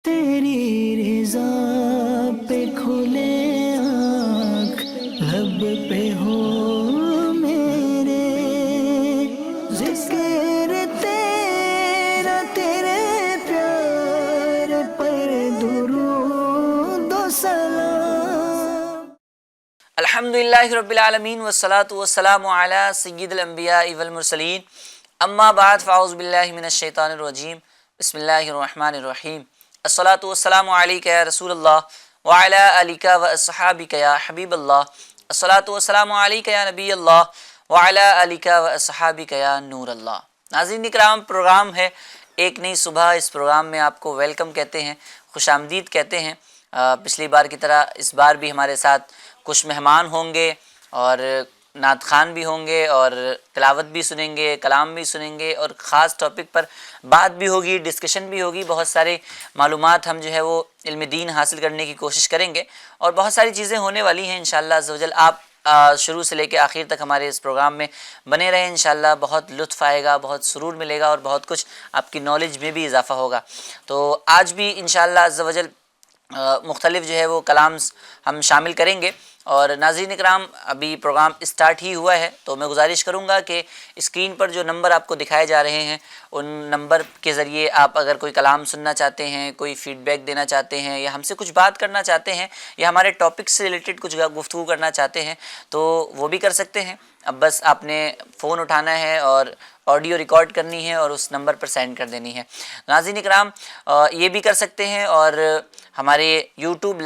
تیری رضا پہ کھلے آنکھ لب پہ ہو میرے، ذکر تیرا تیرے پیار پر درود و سلام۔ الحمدللہ رب العالمین والصلاة والسلام علی سید الانبیاء والمرسلین، اما بعد فاعوذ باللہ من الشیطان الرجیم، بسم اللہ الرحمن الرحیم۔ الصلاة والسلام علیک یا رسول اللہ وعلی آلک واصحابک یا حبیب اللہ، الصلاة والسلام علیک یا نبی اللہ وعلی آلک واصحابک یا نور اللہ۔ ناظرین اکرام، پروگرام ہے ایک نئی صبح، اس پروگرام میں آپ کو ویلکم کہتے ہیں، خوش آمدید کہتے ہیں۔ پچھلی بار کی طرح اس بار بھی ہمارے ساتھ کچھ مہمان ہوں گے اور نعت خوان بھی ہوں گے اور تلاوت بھی سنیں گے، کلام بھی سنیں گے اور خاص ٹاپک پر بات بھی ہوگی، ڈسکشن بھی ہوگی۔ بہت سارے معلومات ہم جو ہے وہ علم دین حاصل کرنے کی کوشش کریں گے اور بہت ساری چیزیں ہونے والی ہیں انشاءاللہ عز و جل۔ آپ شروع سے لے کے آخر تک ہمارے اس پروگرام میں بنے رہیں، انشاءاللہ بہت لطف آئے گا، بہت سرور ملے گا اور بہت کچھ آپ کی نالج میں بھی اضافہ ہوگا۔ تو آج بھی انشاءاللہ عز و جل مختلف جو ہے وہ کلام ہم شامل کریں گے۔ اور ناظرین اکرام، ابھی پروگرام اسٹارٹ ہی ہوا ہے تو میں گزارش کروں گا کہ اسکرین پر جو نمبر آپ کو دکھائے جا رہے ہیں ان نمبر کے ذریعے آپ اگر کوئی کلام سننا چاہتے ہیں، کوئی فیڈ بیک دینا چاہتے ہیں یا ہم سے کچھ بات کرنا چاہتے ہیں یا ہمارے ٹاپک سے ریلیٹڈ کچھ گفتگو کرنا چاہتے ہیں تو وہ بھی کر سکتے ہیں۔ اب بس آپ نے فون اٹھانا ہے اور آڈیو ریکارڈ کرنی ہے اور اس نمبر پر سینڈ کر دینی ہے۔ ناظرین اکرام، یہ بھی کر سکتے ہیں اور ہمارے یوٹیوب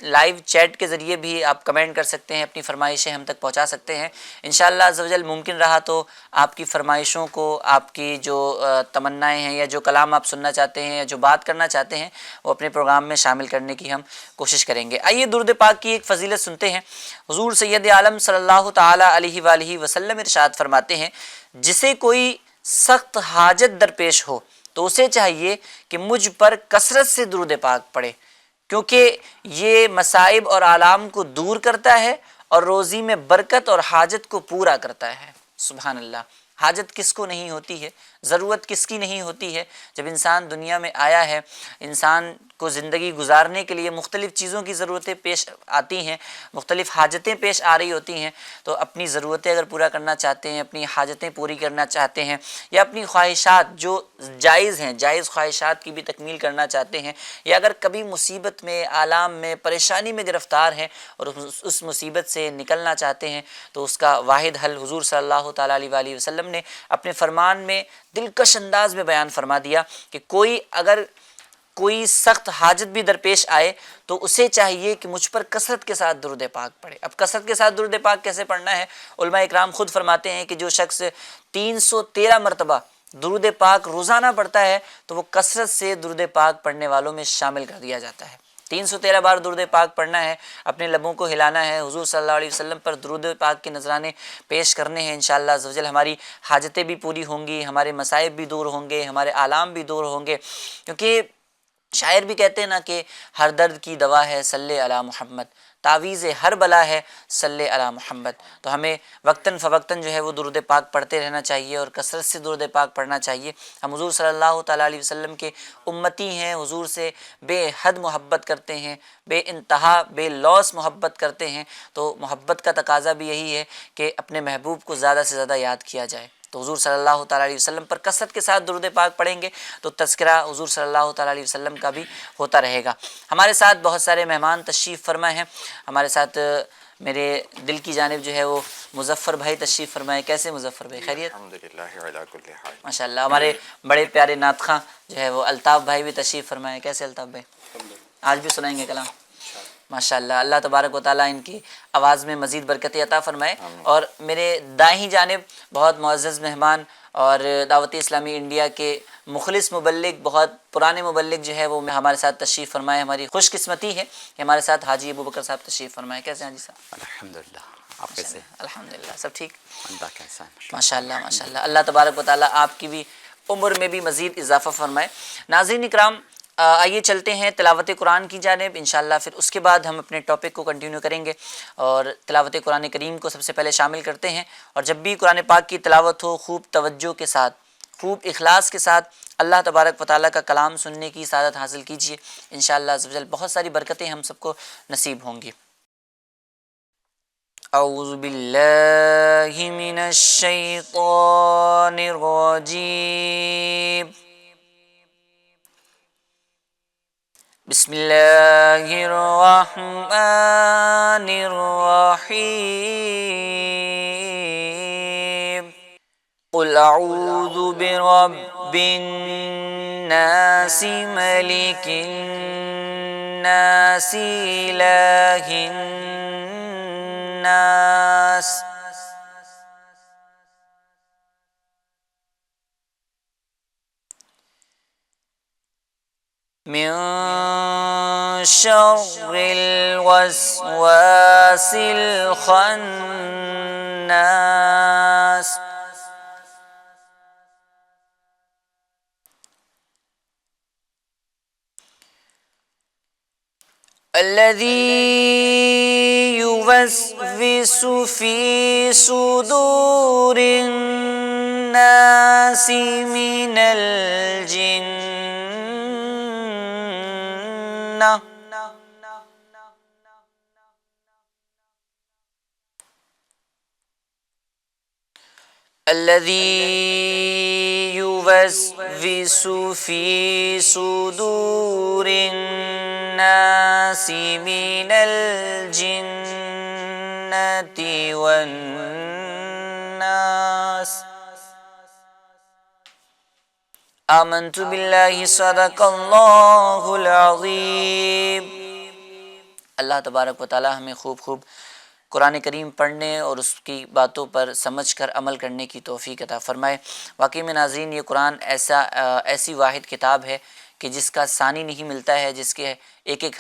لائیو چیٹ کے ذریعے بھی آپ کمنٹ کر سکتے ہیں، اپنی فرمائشیں ہم تک پہنچا سکتے ہیں۔ انشاءاللہ عز و جل ممکن رہا تو آپ کی فرمائشوں کو، آپ کی جو تمنائیں ہیں یا جو کلام آپ سننا چاہتے ہیں یا جو بات کرنا چاہتے ہیں وہ اپنے پروگرام میں شامل کرنے کی ہم کوشش کریں گے۔ آئیے درود پاک کی ایک فضیلت سنتے ہیں۔ حضور سید عالم صلی اللہ تعالی علیہ وآلہ وسلم ارشاد فرماتے ہیں، جسے کوئی سخت حاجت درپیش ہو تو اسے چاہیے کہ مجھ پر کثرت سے درود پاک پڑھے، کیونکہ یہ مصائب اور آلام کو دور کرتا ہے اور روزی میں برکت اور حاجت کو پورا کرتا ہے۔ سبحان اللہ۔ حاجت کس کو نہیں ہوتی ہے، ضرورت کس کی نہیں ہوتی ہے؟ جب انسان دنیا میں آیا ہے، انسان کو زندگی گزارنے کے لیے مختلف چیزوں کی ضرورتیں پیش آتی ہیں، مختلف حاجتیں پیش آ رہی ہوتی ہیں، تو اپنی ضرورتیں اگر پورا کرنا چاہتے ہیں، اپنی حاجتیں پوری کرنا چاہتے ہیں یا اپنی خواہشات جو جائز ہیں، جائز خواہشات کی بھی تکمیل کرنا چاہتے ہیں، یا اگر کبھی مصیبت میں، آلام میں، پریشانی میں گرفتار ہیں اور اس مصیبت سے نکلنا چاہتے ہیں، تو اس کا واحد حل حضور صلی اللہ تعالیٰ علیہ وآلہ وسلم نے اپنے فرمان میں دلکش انداز میں بیان فرما دیا کہ کوئی سخت حاجت بھی درپیش آئے تو اسے چاہیے کہ مجھ پر کثرت کے ساتھ درود پاک پڑھے۔ اب کثرت کے ساتھ درود پاک کیسے پڑھنا ہے؟ علماء اکرام خود فرماتے ہیں کہ جو شخص 313 مرتبہ درود پاک روزانہ پڑھتا ہے تو وہ کثرت سے درود پاک پڑھنے والوں میں شامل کر دیا جاتا ہے۔ 313 بار درود پاک پڑھنا ہے، اپنے لبوں کو ہلانا ہے، حضور صلی اللہ علیہ وسلم پر درود پاک کے نذرانے پیش کرنے ہیں۔ انشاءاللہ عز و جل ہماری حاجتیں بھی پوری ہوں گی، ہمارے مصائب بھی دور ہوں گے، ہمارے آلام بھی دور ہوں گے، کیونکہ شاعر بھی کہتے ہیں نا کہ ہر درد کی دوا ہے صلی علی محمد، تعویذ ہر بلا ہے صلی علی محمد۔ تو ہمیں وقتاً فوقتاً جو ہے وہ درود پاک پڑھتے رہنا چاہیے اور کثرت سے درود پاک پڑھنا چاہیے۔ ہم حضور صلی اللہ تعالیٰ علیہ وسلم کے امتی ہیں، حضور سے بے حد محبت کرتے ہیں، بے انتہا بے لوث محبت کرتے ہیں، تو محبت کا تقاضا بھی یہی ہے کہ اپنے محبوب کو زیادہ سے زیادہ یاد کیا جائے۔ تو حضور صلی اللہ تعالیٰ علیہ وسلم پر کثرت کے ساتھ درود پاک پڑھیں گے تو تذکرہ حضور صلی اللہ تعالیٰ علیہ وسلم کا بھی ہوتا رہے گا۔ ہمارے ساتھ بہت سارے مہمان تشریف فرما ہیں۔ ہمارے ساتھ میرے دل کی جانب جو ہے وہ مظفر بھائی تشریف فرمائے۔ کیسے مظفر بھائی؟ خیریت؟ الحمدللہ علی کل حال۔ ماشاء اللہ۔ ہمارے بڑے پیارے نعت خواں جو ہے وہ الطاف بھائی بھی تشریف فرمائے۔ کیسے الطاف بھائی؟ آج بھی سنائیں گے کلام؟ ماشاء اللہ۔ اللہ تبارک و تعالیٰ ان کی آواز میں مزید برکت عطا فرمائے۔ اور میرے دائیں جانب بہت معزز مہمان اور دعوت اسلامی انڈیا کے مخلص مبلغ، بہت پرانے مبلغ جو ہے وہ ہمارے ساتھ تشریف فرمائے۔ ہماری خوش قسمتی ہے کہ ہمارے ساتھ حاجی ابو بکر صاحب تشریف فرمائے۔ کیسے حاجی صاحب؟ الحمدللہ۔ آپ کیسے؟ الحمدللہ سب ٹھیک؟ اللہ کا احسان۔ ماشاء اللہ ماشاء اللہ۔ اللہ تبارک و تعالیٰ آپ کی بھی عمر میں بھی مزید اضافہ فرمائے۔ ناظرین اکرام، آئیے چلتے ہیں تلاوت قرآن کی جانب انشاءاللہ، پھر اس کے بعد ہم اپنے ٹاپک کو کنٹینیو کریں گے اور تلاوت قرآن کریم کو سب سے پہلے شامل کرتے ہیں۔ اور جب بھی قرآن پاک کی تلاوت ہو خوب توجہ کے ساتھ، خوب اخلاص کے ساتھ اللہ تبارک و تعالیٰ کا کلام سننے کی سعادت حاصل کیجیے، انشاءاللہ عز و جل بہت ساری برکتیں ہم سب کو نصیب ہوں گی۔ اعوذ باللہ من الشیطان الرجیم، بسم اللہ الرحمن الرحیم، قل اعوذ برب الناس ملک الناس الہ الناس من شر الوسواس الخناس الذي يوسوس في صدور الناس من الجنة الذي يوسوس في صدور الناس من الجنة والناس آمنت باللہ صدق اللہ العظیم۔ اللہ تبارک و تعالی ہمیں خوب خوب قرآن کریم پڑھنے اور اس کی باتوں پر سمجھ کر عمل کرنے کی توفیق عطا فرمائے۔ واقعی میں ناظرین، یہ قرآن ایسی واحد کتاب ہے کہ جس کا ثانی نہیں ملتا ہے، جس کے ایک ایک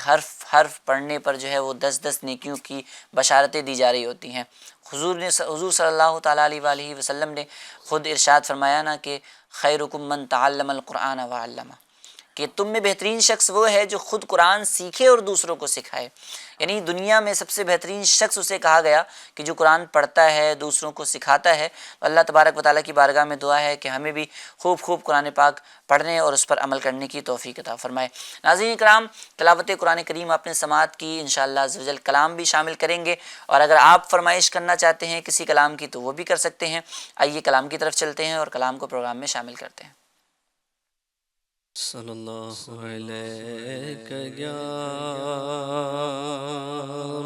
حرف پڑھنے پر جو ہے وہ 10 نیکیوں کی بشارتیں دی جا رہی ہوتی ہیں۔ حضور صلی اللہ تعالیٰ علیہ وآلہ وسلم نے خود ارشاد فرمایا نا کہ خیرکم من تعلم القرآن وعلمہ، کہ تم میں بہترین شخص وہ ہے جو خود قرآن سیکھے اور دوسروں کو سکھائے۔ یعنی دنیا میں سب سے بہترین شخص اسے کہا گیا کہ جو قرآن پڑھتا ہے، دوسروں کو سکھاتا ہے۔ اللہ تبارک و تعالیٰ کی بارگاہ میں دعا ہے کہ ہمیں بھی خوب خوب قرآن پاک پڑھنے اور اس پر عمل کرنے کی توفیق عطا فرمائے۔ ناظرین کرام، تلاوت قرآن کریم آپ نے سماعت کی، انشاءاللہ عز و جل کلام بھی شامل کریں گے، اور اگر آپ فرمائش کرنا چاہتے ہیں کسی کلام کی تو وہ بھی کر سکتے ہیں۔ آئیے کلام کی طرف چلتے ہیں اور کلام کو پروگرام میں شامل کرتے ہیں۔ صلی اللہ علیہ یا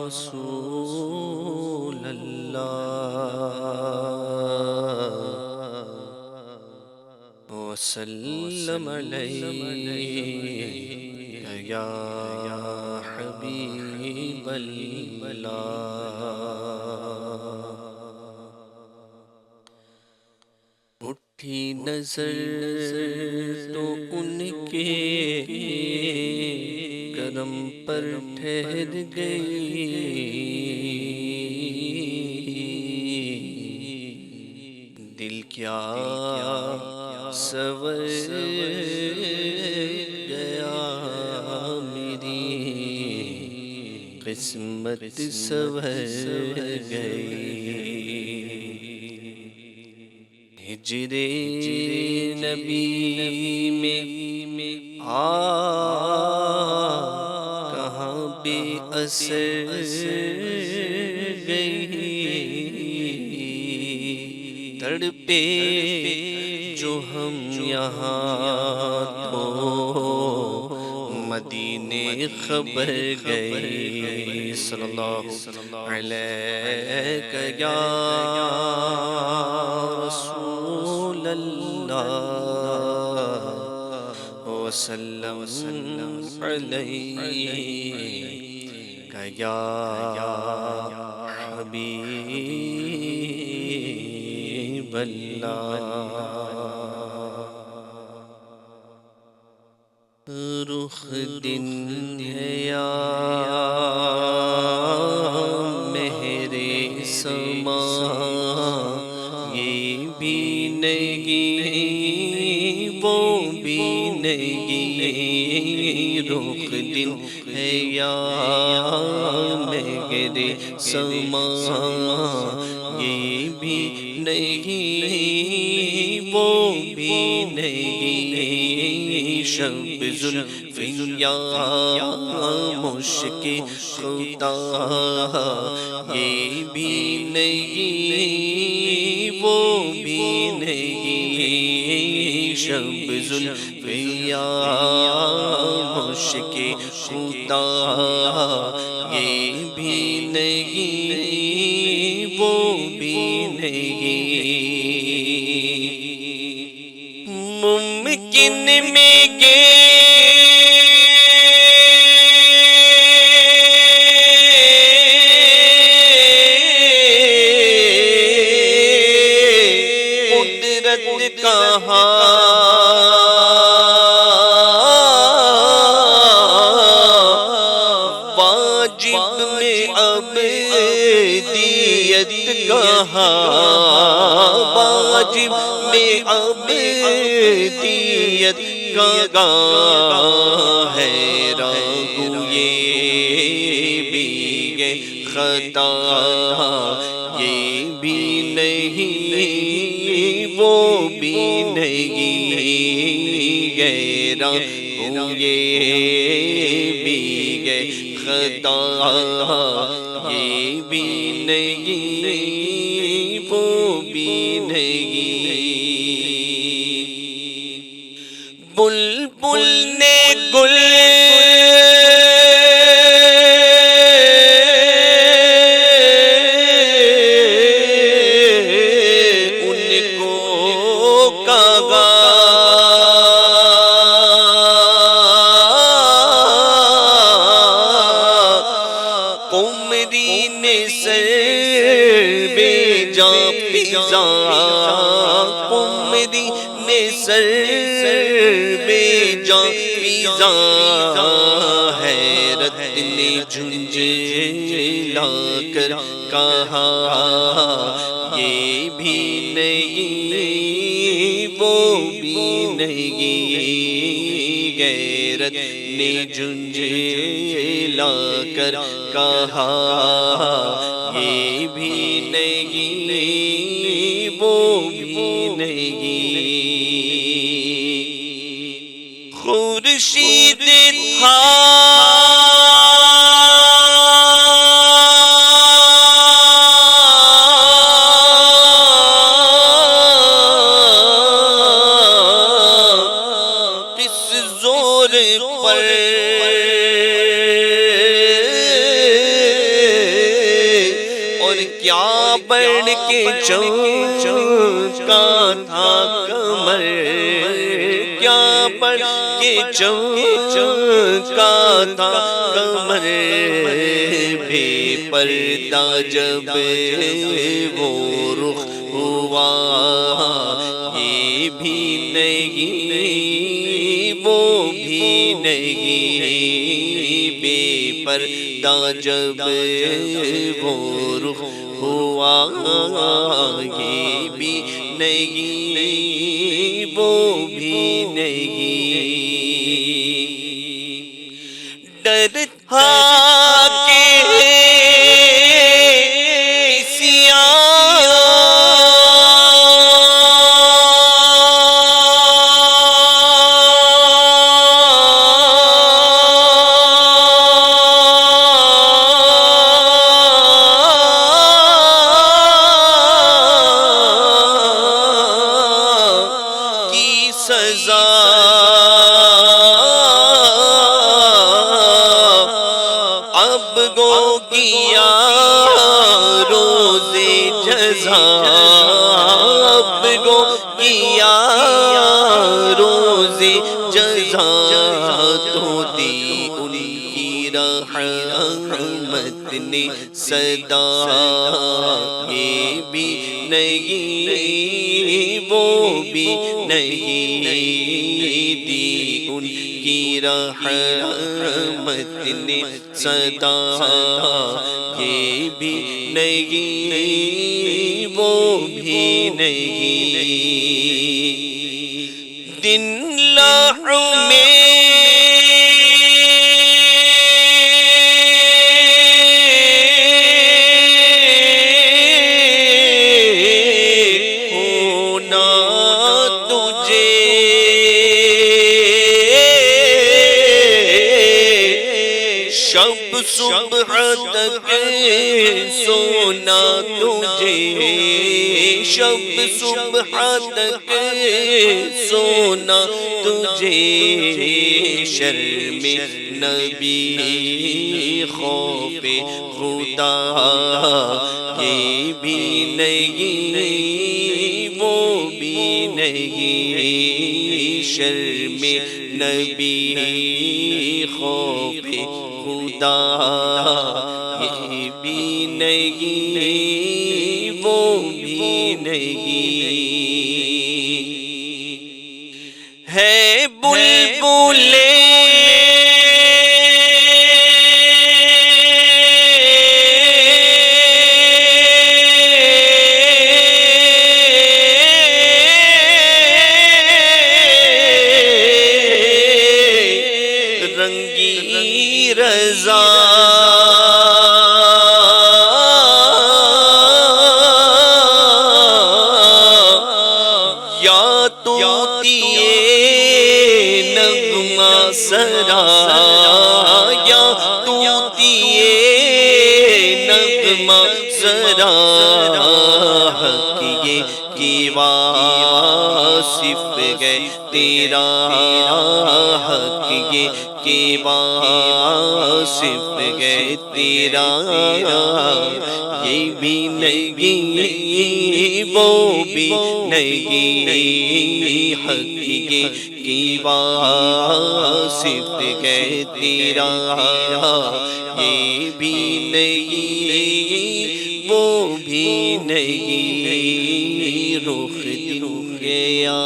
رسول اللہ، وسلم علیہ یا حبیب اللہ۔ اٹھی نظر تو ان کے کرم پر ٹھہر گئی، دل کیا سنور گیا، میری قسمت سنور گئی۔ ہجر نبی میں کہاں بے اثر گئی، تڑپے جو ہم یہاں تو مدینے خبر گئی۔ صلی اللہ علیہ یا رسول اللہ، وسلم علیہ یا حبیب اللہ۔ رخ دن ہے یا مہر سما، یہ بھی نہیں وہ بھی نہیں، رخ دن ہے یا مہر سما، یہ بھی نہیں وہ بھی شب زلف یا مشک خدا یہ بھی نہیں وہ بھی نہیں شب زلف یا مشک خدا یہ بھی نہیں وہ بھی نہیں ممکن میں گے قدرت کہاں واجب میں عبدیت کہاں واجب میں عبدیت کہاں ہے راگو یہ بھی ہے خطا یہ بھی نہیں وہ بھی نہیں گہرا یہ بھی ہے خطا یہ بھی نہیں وہ بھی نہیں بلبل نے گل حیرت نے جھنجھلا کر کہا یہ بھی نہیں وہ بھی نہیں غیرت نے جھنجھلا کر کہا یہ بھی نہیں وہ بھی نہیں خورشید تھا کس زور پر اور کیا بڑھ کے چمکا تھا کمر کیا بڑھ کے چمکا تھا کمر بے پردہ جب وہ رخ ہوا یہ بھی نہیں وہ بھی نہیں بے پردہ جب وہ رخ ہوا یہ بھی نہیں وہ بھی نہیں ڈر تھا کہ اب گو کیا روز جزا اب گو کیا روز جزا تو دی ان کی رحمت نے صدا یہ بھی نہیں وہ بھی نہیں دی ان کی رحمت نے صدا یہ بھی نہیں وہ بھی نہیں دن لہو میں ہونا تجھے شب صبح تک سونا تجھے، شب صبح تک سونا تجھے، شرم نبی خوف خدا یہ بھی نہیں وہ بھی نہیں، شرم نبی خوف خدا یہ بھی نہیں وہ بھی نہیں، ہے بلبلیں رنگی رضا یا طوطیے نغمہ سرا، یا طوطیے نغمہ سرا، حق یہ کی واصف ہے تیرا، حق یہ کی واصف ہے تیرا، یہ بھی نہیں وہ بھی نہیں، حق یہ کی واصف ہے تیرا، یہ بھی نہیں وہ بھی نہیں، رخ دل گیا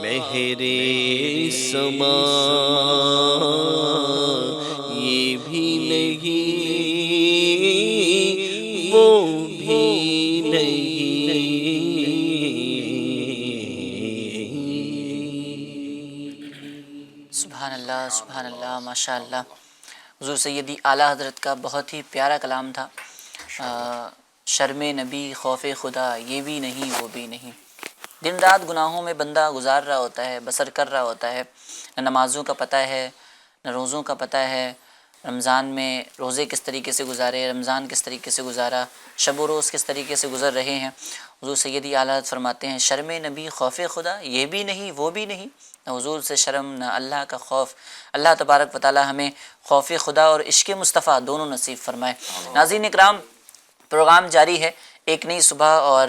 مہرے سما، یہ بھی نہیں وہ بھی نہیں۔ سبحان اللہ، سبحان اللہ، ماشاء اللہ۔ حضور سیدی اعلیٰ حضرت کا بہت ہی پیارا کلام تھا، شرم نبی خوف خدا یہ بھی نہیں وہ بھی نہیں۔ دن رات گناہوں میں بندہ گزار رہا ہوتا ہے، بسر کر رہا ہوتا ہے، نہ نمازوں کا پتہ ہے نہ روزوں کا پتہ ہے، رمضان میں روزے کس طریقے سے گزارے، رمضان کس طریقے سے گزارا، شب و روز کس طریقے سے گزر رہے ہیں۔ حضور سیدی اعلیٰ حضرت فرماتے ہیں شرم نبی خوف خدا یہ بھی نہیں وہ بھی نہیں، نہ حضور سے شرم نہ اللہ کا خوف۔ اللہ تبارک و تعالی ہمیں خوف خدا اور عشق مصطفیٰ دونوں نصیب فرمائے۔ ناظرین اکرام، پروگرام جاری ہے، ایک نئی صبح، اور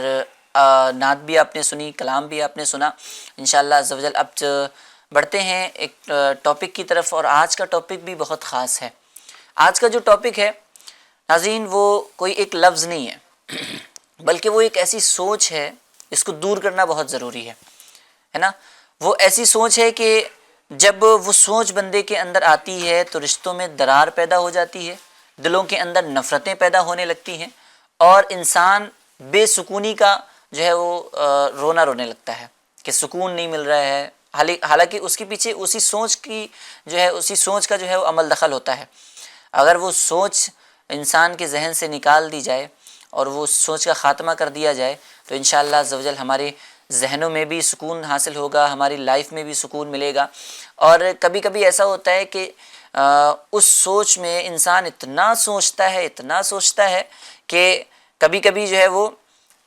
نعت بھی آپ نے سنی، کلام بھی آپ نے سنا۔ انشاءاللہ عز و جل اب بڑھتے ہیں ایک ٹاپک کی طرف، اور آج کا ٹاپک بھی بہت خاص ہے۔ آج کا جو ٹاپک ہے ناظرین وہ کوئی ایک لفظ نہیں ہے، بلکہ وہ ایک ایسی سوچ ہے، اس کو دور کرنا بہت ضروری ہے نا۔ وہ ایسی سوچ ہے کہ جب وہ سوچ بندے کے اندر آتی ہے تو رشتوں میں درار پیدا ہو جاتی ہے، دلوں کے اندر نفرتیں پیدا ہونے لگتی ہیں، اور انسان بے سکونی کا جو ہے وہ رونا رونے لگتا ہے کہ سکون نہیں مل رہا ہے، حالانکہ اس کے پیچھے اسی سوچ کا جو ہے وہ عمل دخل ہوتا ہے۔ اگر وہ سوچ انسان کے ذہن سے نکال دی جائے اور وہ سوچ کا خاتمہ کر دیا جائے تو انشاءاللہ عز و جل ہمارے ذہنوں میں بھی سکون حاصل ہوگا، ہماری لائف میں بھی سکون ملے گا۔ اور کبھی کبھی ایسا ہوتا ہے کہ اس سوچ میں انسان اتنا سوچتا ہے کہ کبھی کبھی جو ہے وہ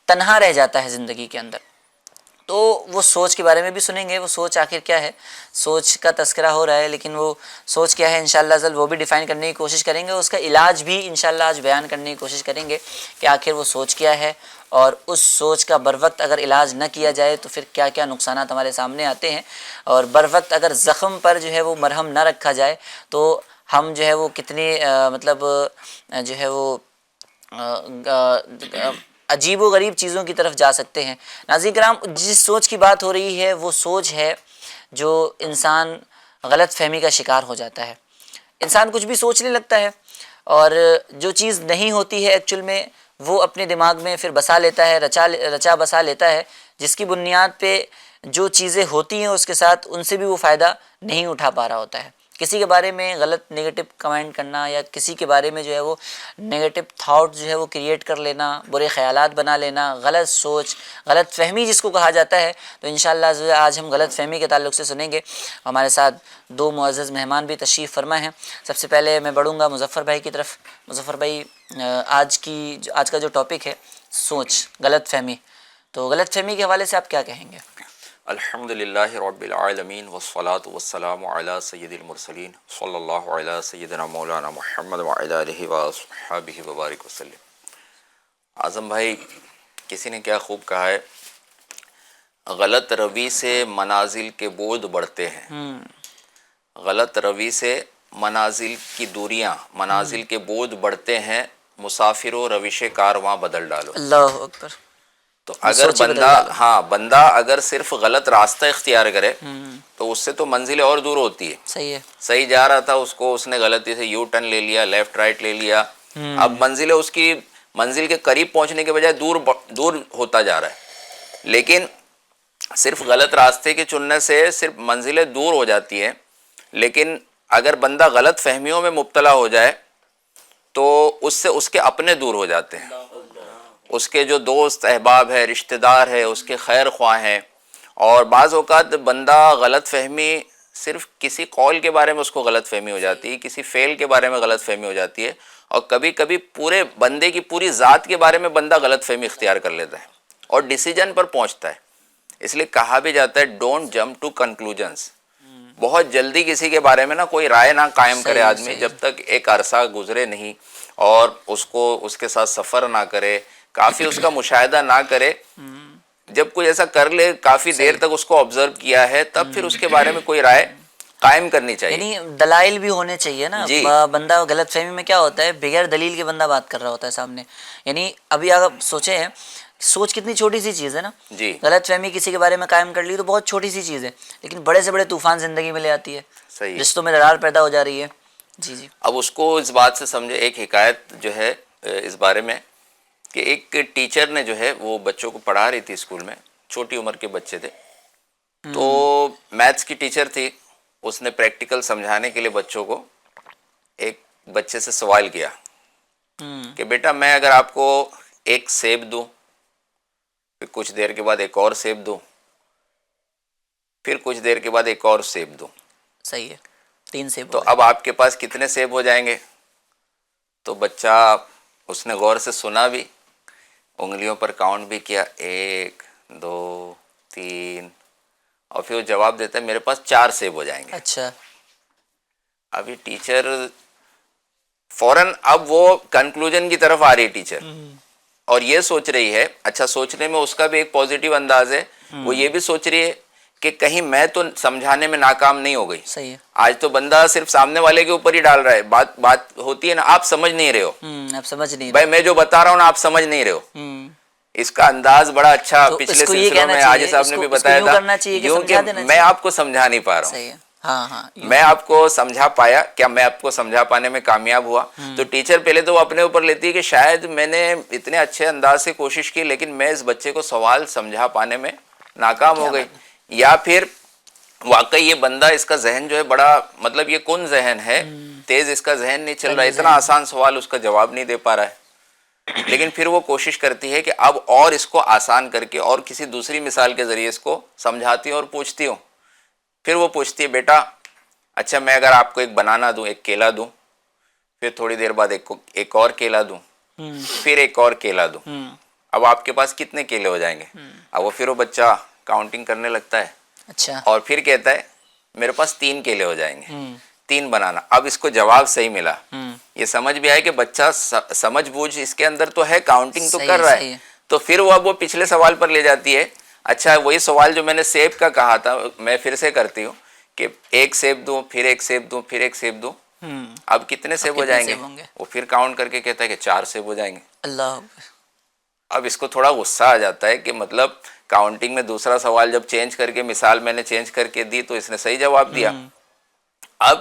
تنہا رہ جاتا ہے زندگی کے اندر۔ تو وہ سوچ کے بارے میں بھی سنیں گے، وہ سوچ آخر کیا ہے، سوچ کا تذکرہ ہو رہا ہے لیکن وہ سوچ کیا ہے انشاءاللہ عز و جل وہ بھی ڈیفائن کرنے کی کوشش کریں گے، اس کا علاج بھی انشاءاللہ آج بیان کرنے کی کوشش کریں گے کہ آخر وہ سوچ کیا ہے، اور اس سوچ کا بر وقت اگر علاج نہ کیا جائے تو پھر کیا کیا نقصانات ہمارے سامنے آتے ہیں، اور بر وقت اگر زخم پر جو ہے وہ مرہم نہ رکھا جائے تو ہم جو ہے وہ کتنے جو ہے وہ عجیب و غریب چیزوں کی طرف جا سکتے ہیں۔ ناظرین کرام، جس سوچ کی بات ہو رہی ہے وہ سوچ ہے جو انسان غلط فہمی کا شکار ہو جاتا ہے۔ انسان کچھ بھی سوچنے لگتا ہے اور جو چیز نہیں ہوتی ہے ایکچوئل میں وہ اپنے دماغ میں پھر بسا لیتا ہے، رچا بسا لیتا ہے، جس کی بنیاد پہ جو چیزیں ہوتی ہیں اس کے ساتھ ان سے بھی وہ فائدہ نہیں اٹھا پا رہا ہوتا ہے۔ کسی کے بارے میں غلط نگیٹو کمنٹ کرنا یا کسی کے بارے میں جو ہے وہ نگیٹو تھاٹ جو ہے وہ کریٹ کر لینا، برے خیالات بنا لینا، غلط سوچ، غلط فہمی جس کو کہا جاتا ہے، تو انشاءاللہ آج ہم غلط فہمی کے تعلق سے سنیں گے۔ ہمارے ساتھ دو معزز مہمان بھی تشریف فرما ہیں۔ سب سے پہلے میں بڑھوں گا مظفر بھائی کی طرف۔ مظفر بھائی، آج کا جو ٹاپک ہے سوچ، غلط فہمی، تو غلط فہمی کے حوالے سے آپ کیا کہیں گے؟ الحمد للہ رب العالمین والصلاة والسلام علی سید المرسلین صلی اللہ علیہ سیدنا مولانا محمد وعلی آلہ وصحبہ وبارک وسلم۔ اعظم بھائی، کسی نے کیا خوب کہا ہے، غلط روی سے منازل کے بعد بڑھتے ہیں، غلط روی سے منازل کی دوریاں، منازل کے بعد بڑھتے ہیں، مسافروں روش کارواں بدل ڈالو۔ اللہ اکبر۔ تو اگر بندہ اگر صرف غلط راستہ اختیار کرے تو اس سے تو منزلیں اور دور ہوتی ہے۔ صحیح ہے۔ صحیح جا رہا تھا، اس نے غلطی سے یو ٹرن لے لیا، لیفٹ رائٹ لے لیا، اب منزلیں اس کی منزل کے قریب پہنچنے کے بجائے دور ہوتا جا رہا ہے۔ لیکن صرف غلط راستے کے چننے سے صرف منزلیں دور ہو جاتی ہیں، لیکن اگر بندہ غلط فہمیوں میں مبتلا ہو جائے تو اس سے اس کے اپنے دور ہو جاتے ہیں، اس کے جو دوست احباب ہے، رشتہ دار ہے، اس کے خیر خواہ ہیں۔ اور بعض اوقات بندہ غلط فہمی صرف کسی قول کے بارے میں اس کو غلط فہمی ہو جاتی ہے، کسی فعل کے بارے میں غلط فہمی ہو جاتی ہے، اور کبھی کبھی پورے بندے کی پوری ذات کے بارے میں بندہ غلط فہمی اختیار کر لیتا ہے اور ڈیسیجن پر پہنچتا ہے۔ اس لیے کہا بھی جاتا ہے ڈونٹ جمپ ٹو کنکلوژنس، بہت جلدی کسی کے بارے میں نا کوئی رائے نہ قائم کرے آدمی جب تک ایک عرصہ گزرے نہیں اور اس کے ساتھ سفر نہ کرے، کافی اس کا مشاہدہ نہ کرے۔ جب کوئی ایسا کر لے، کافی دیر تک اس کو آبزرو کیا ہے، تب پھر اس کے بارے میں کوئی رائے قائم کرنی چاہیے۔ یعنی دلائل بھی ہونے چاہیے نا۔ بندہ غلط فہمی میں کیا ہوتا ہے، بغیر دلیل کے بندہ بات کر رہا ہوتا ہے سامنے۔ یعنی ابھی آپ سوچیں ہیں، سوچ کتنی چھوٹی سی چیز ہے نا۔ جی، غلط فہمی کسی کے بارے میں قائم کر لی تو بہت چھوٹی سی چیز ہے، لیکن بڑے سے بڑے طوفان زندگی میں لے آتی ہے، صحیح، رشتوں میں درار پیدا ہو جا رہی ہے۔ جی۔ اب اس کو اس بات سے سمجھے، ایک حکایت جو ہے اس بارے میں کہ ایک ٹیچر نے جو ہے وہ بچوں کو پڑھا رہی تھی اسکول میں، چھوٹی عمر کے بچے تھے، تو میتھس کی ٹیچر تھی، اس نے پریکٹیکل سمجھانے کے لیے بچوں کو ایک بچے سے سوال کیا کہ بیٹا میں اگر آپ کو ایک سیب دوں، پھر کچھ دیر کے بعد ایک اور سیب دوں، پھر کچھ دیر کے بعد ایک اور سیب دوں، صحیح ہے، 3 سیب، تو اب آپ کے پاس کتنے سیب ہو جائیں گے؟ تو بچہ اس نے غور سے سنا بھی، انگلیوں پر کاؤنٹ بھی کیا، 1 2 3، اور پھر وہ جواب دیتا ہے میرے پاس 4 سیب ہو جائیں گے۔ اچھا، ابھی ٹیچر فوراً اب وہ کنکلوژن کی طرف آ رہی ہے ٹیچر، اور یہ سوچ رہی ہے، اچھا سوچنے میں اس کا بھی ایک پازیٹیو انداز ہے، وہ یہ بھی سوچ رہی ہے کہ کہیں میں تو سمجھانے میں ناکام نہیں ہو گئی۔ صحیح ہے۔ آج تو بندہ صرف سامنے والے کے اوپر ہی ڈال رہا ہے، بات ہوتی ہے نا، آپ سمجھ نہیں رہے ہو، آپ سمجھ نہیں بھائی میں جو بتا رہا ہوں نا آپ سمجھ نہیں رہے ہو۔ اس کا انداز بڑا اچھا پچھلے سلسلوں میں حاجی صاحب نے بھی بتایا تھا، یوں کہ میں آپ کو سمجھا نہیں پا رہا ہوں، صحیح ہے، ہاں، میں آپ کو سمجھا پایا کیا، میں آپ کو سمجھا پانے میں کامیاب ہوا؟ تو ٹیچر پہلے تو وہ اپنے اوپر لیتی ہے کہ شاید میں نے اتنے اچھے انداز سے کوشش کی لیکن میں اس بچے کو سوال سمجھا پانے میں ناکام ہو گئی، یا پھر واقعی یہ بندہ، اس کا ذہن جو ہے بڑا، مطلب یہ کن ذہن ہے، تیز اس کا ذہن نہیں چل رہا، اتنا آسان سوال اس کا جواب نہیں دے پا رہا ہے، لیکن پھر وہ کوشش کرتی ہے کہ اب اور اس کو آسان کر کے اور کسی دوسری مثال کے ذریعے اس کو سمجھاتی ہوں اور پوچھتی ہوں۔ پھر وہ پوچھتی ہے بیٹا اچھا میں اگر آپ کو ایک بنانا دوں، ایک کیلا دوں، پھر تھوڑی دیر بعد ایک اور کیلا دوں، پھر ایک اور کیلا دوں، اب آپ کے پاس کتنے کیلے ہو جائیں گے؟ اب وہ بچہ کاؤنٹنگ کرنے لگتا ہے، اچھا، اور پھر کہتا ہے میرے پاس 3 کیلے ہو جائیں گے، 3 بنانا۔ اب اس کو جواب صحیح ملا، یہ سمجھ بھی آئے کہ بچہ سمجھ بوجھ اس کے اندر تو ہے، کاؤنٹنگ تو کر رہا ہے، تو پھر وہ پچھلے سوال پر لے جاتی ہے، اچھا وہی سوال جو میں نے سیب کا کہا تھا میں پھر سے کرتی ہوں کہ 1 سیب دوں، پھر 1 سیب دوں، پھر 1 سیب دوں، اب کتنے سیب ہو جائیں گے؟ وہ پھر کاؤنٹ کر کے کہتا ہے کہ 4 سیب ہو جائیں گے۔ اللہ، اب اس کو تھوڑا غصہ آ جاتا ہے کہ مطلب کاؤنٹنگ میں دوسرا سوال جب چینج کر کے، مثال میں نے چینج کر کے دی تو اس نے صحیح جواب دیا، اب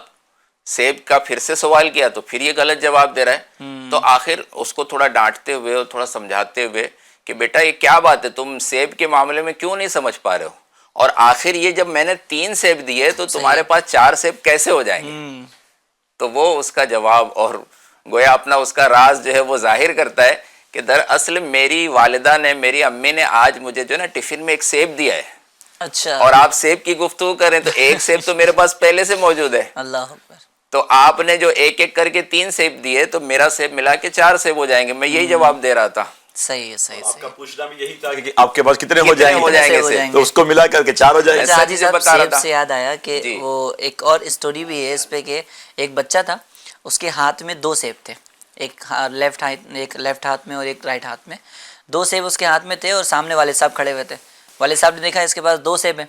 سیب کا پھر سے سوال کیا تو پھر یہ غلط جواب دے رہا ہے، تو آخر اس کو تھوڑا ڈانٹتے ہوئے اور تھوڑا سمجھاتے ہوئے کہ بیٹا یہ کیا بات ہے، تم سیب کے معاملے میں کیوں نہیں سمجھ پا رہے ہو، اور آخر یہ جب میں نے 3 سیب دیے تو تمہارے پاس 4 سیب کیسے ہو جائیں گے؟ تو وہ اس کا جواب اور گویا اپنا اس کا راز جو ہے وہ ظاہر کرتا ہے کہ دراصل میری والدہ نے، میری امی نے آج مجھے جو ہے نا ٹفن میں ایک سیب دیا ہے، اچھا، اور آپ سیب کی گفتگو کریں تو ایک سیب تو میرے پاس پہلے سے موجود ہے، اللہ اکبر، تو آپ نے جو ایک ایک کر کے 3 سیب دیے تو میرا سیب ملا کے 4 سیب ہو جائیں گے. میں یہی جواب دے رہا تھا. صحیح ہے، صحیح آپ کا صحیح. پوچھنا بھی یہی تھا کہ آپ کے پاس کتنے ہو جائیں ہو جائیں گے گے سیب؟ تو اس کو ملا کر کے 4 ہو جائیں گے. اچھا حاجی صاحب، بتا رہا سیب تھا. سے یاد آیا کہ جی. وہ ایک اور اسٹوری بھی ہے اس پہ کہ ایک بچہ تھا، اس کے ہاتھ میں 2 سیب تھے، ایک لیفٹ ہاتھ میں اور ایک رائٹ ہاتھ میں. 2 سیب اس کے ہاتھ میں تھے اور سامنے والد صاحب کھڑے ہوئے تھے. والد صاحب نے دیکھا اس کے پاس 2 سیب ہیں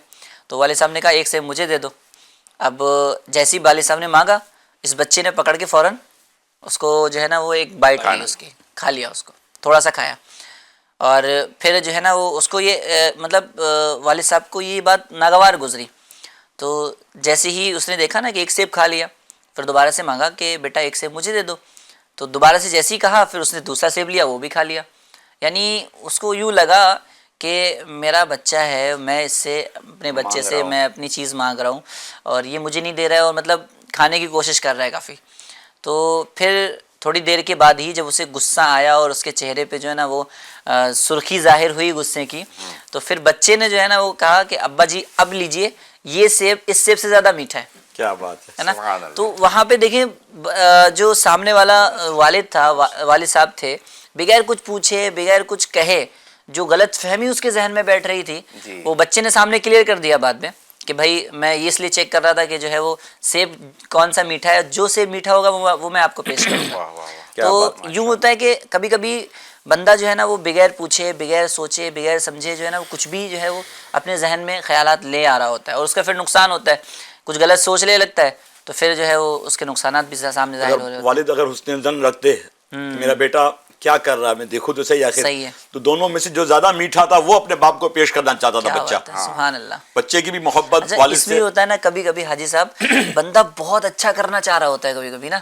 تو والد صاحب نے کہا ایک سیب مجھے دے دو. اب جیسے ہی والد صاحب نے مانگا، اس بچے نے پکڑ کے فوراً اس کو جو ہے نا وہ ایک بائٹ لی، اس کی کھا لیا، اس کو تھوڑا سا کھایا. اور پھر جو ہے نا وہ اس کو یہ مطلب والد صاحب کو یہ بات ناگوار گزری. تو جیسے ہی اس نے دیکھا نا کہ ایک سیب کھا لیا، پھر دوبارہ سے مانگا کہ بیٹا ایک سیب مجھے دے دو. تو دوبارہ سے جیسے ہی کہا پھر اس نے دوسرا سیب لیا، وہ بھی کھا لیا. یعنی اس کو یوں لگا کہ میرا بچہ ہے، میں اس سے اپنے بچے سے میں اپنی چیز مانگ رہا ہوں اور یہ مجھے نہیں دے رہا ہے، اور مطلب کھانے کی کوشش کر رہا ہے کافی. تو پھر تھوڑی دیر کے بعد ہی جب اسے غصہ آیا اور اس کے چہرے پہ جو ہے نا وہ سرخی ظاہر ہوئی غصے کی، تو پھر بچے نے جو ہے نا وہ کہا کہ ابا جی اب لیجئے، یہ سیب اس سیب سے زیادہ میٹھا ہے. کیا بات ہے نا. تو وہاں پہ دیکھیں جو سامنے والا والد تھا، والد صاحب تھے، بغیر کچھ پوچھے، بغیر کچھ کہے، جو غلط فہمی اس کے ذہن میں بیٹھ رہی تھی وہ بچے نے سامنے کلیئر کر دیا بعد میں کہ بھائی میں یہ اس لیے چیک کر رہا تھا کہ جو ہے وہ سیب کون سا میٹھا ہے، جو سیب میٹھا ہوگا وہ میں آپ کو پیش کروں گا. تو یوں ہوتا ہے کہ کبھی کبھی بندہ جو ہے نا وہ بغیر پوچھے، بغیر سوچے، بغیر سمجھے جو ہے نا وہ کچھ بھی جو ہے وہ اپنے ذہن میں خیالات لے آ رہا ہوتا ہے، اور اس کا پھر نقصان ہوتا ہے. کچھ غلط سوچ لے لگتا ہے تو پھر جو ہے وہ اس کے نقصانات بھی سامنے ظاہر ہو رہے ہوتے ہیں. والد اگر حسن ظن رکھتے کہ میرا بیٹا کیا کر رہا ہے، میں دیکھوں تو صحیح. آخر صحیح ہے. تو دونوں میں سے جو زیادہ میٹھا تھا وہ اپنے باپ کو پیش کرنا چاہتا تھا بچہ. سبحان اللہ. بچے کی بھی محبت اچھا والد اس سے. میں ہوتا ہے نا کبھی کبھی حاجی صاحب بندہ بہت اچھا کرنا چاہ رہا ہوتا ہے کبھی کبھی نا،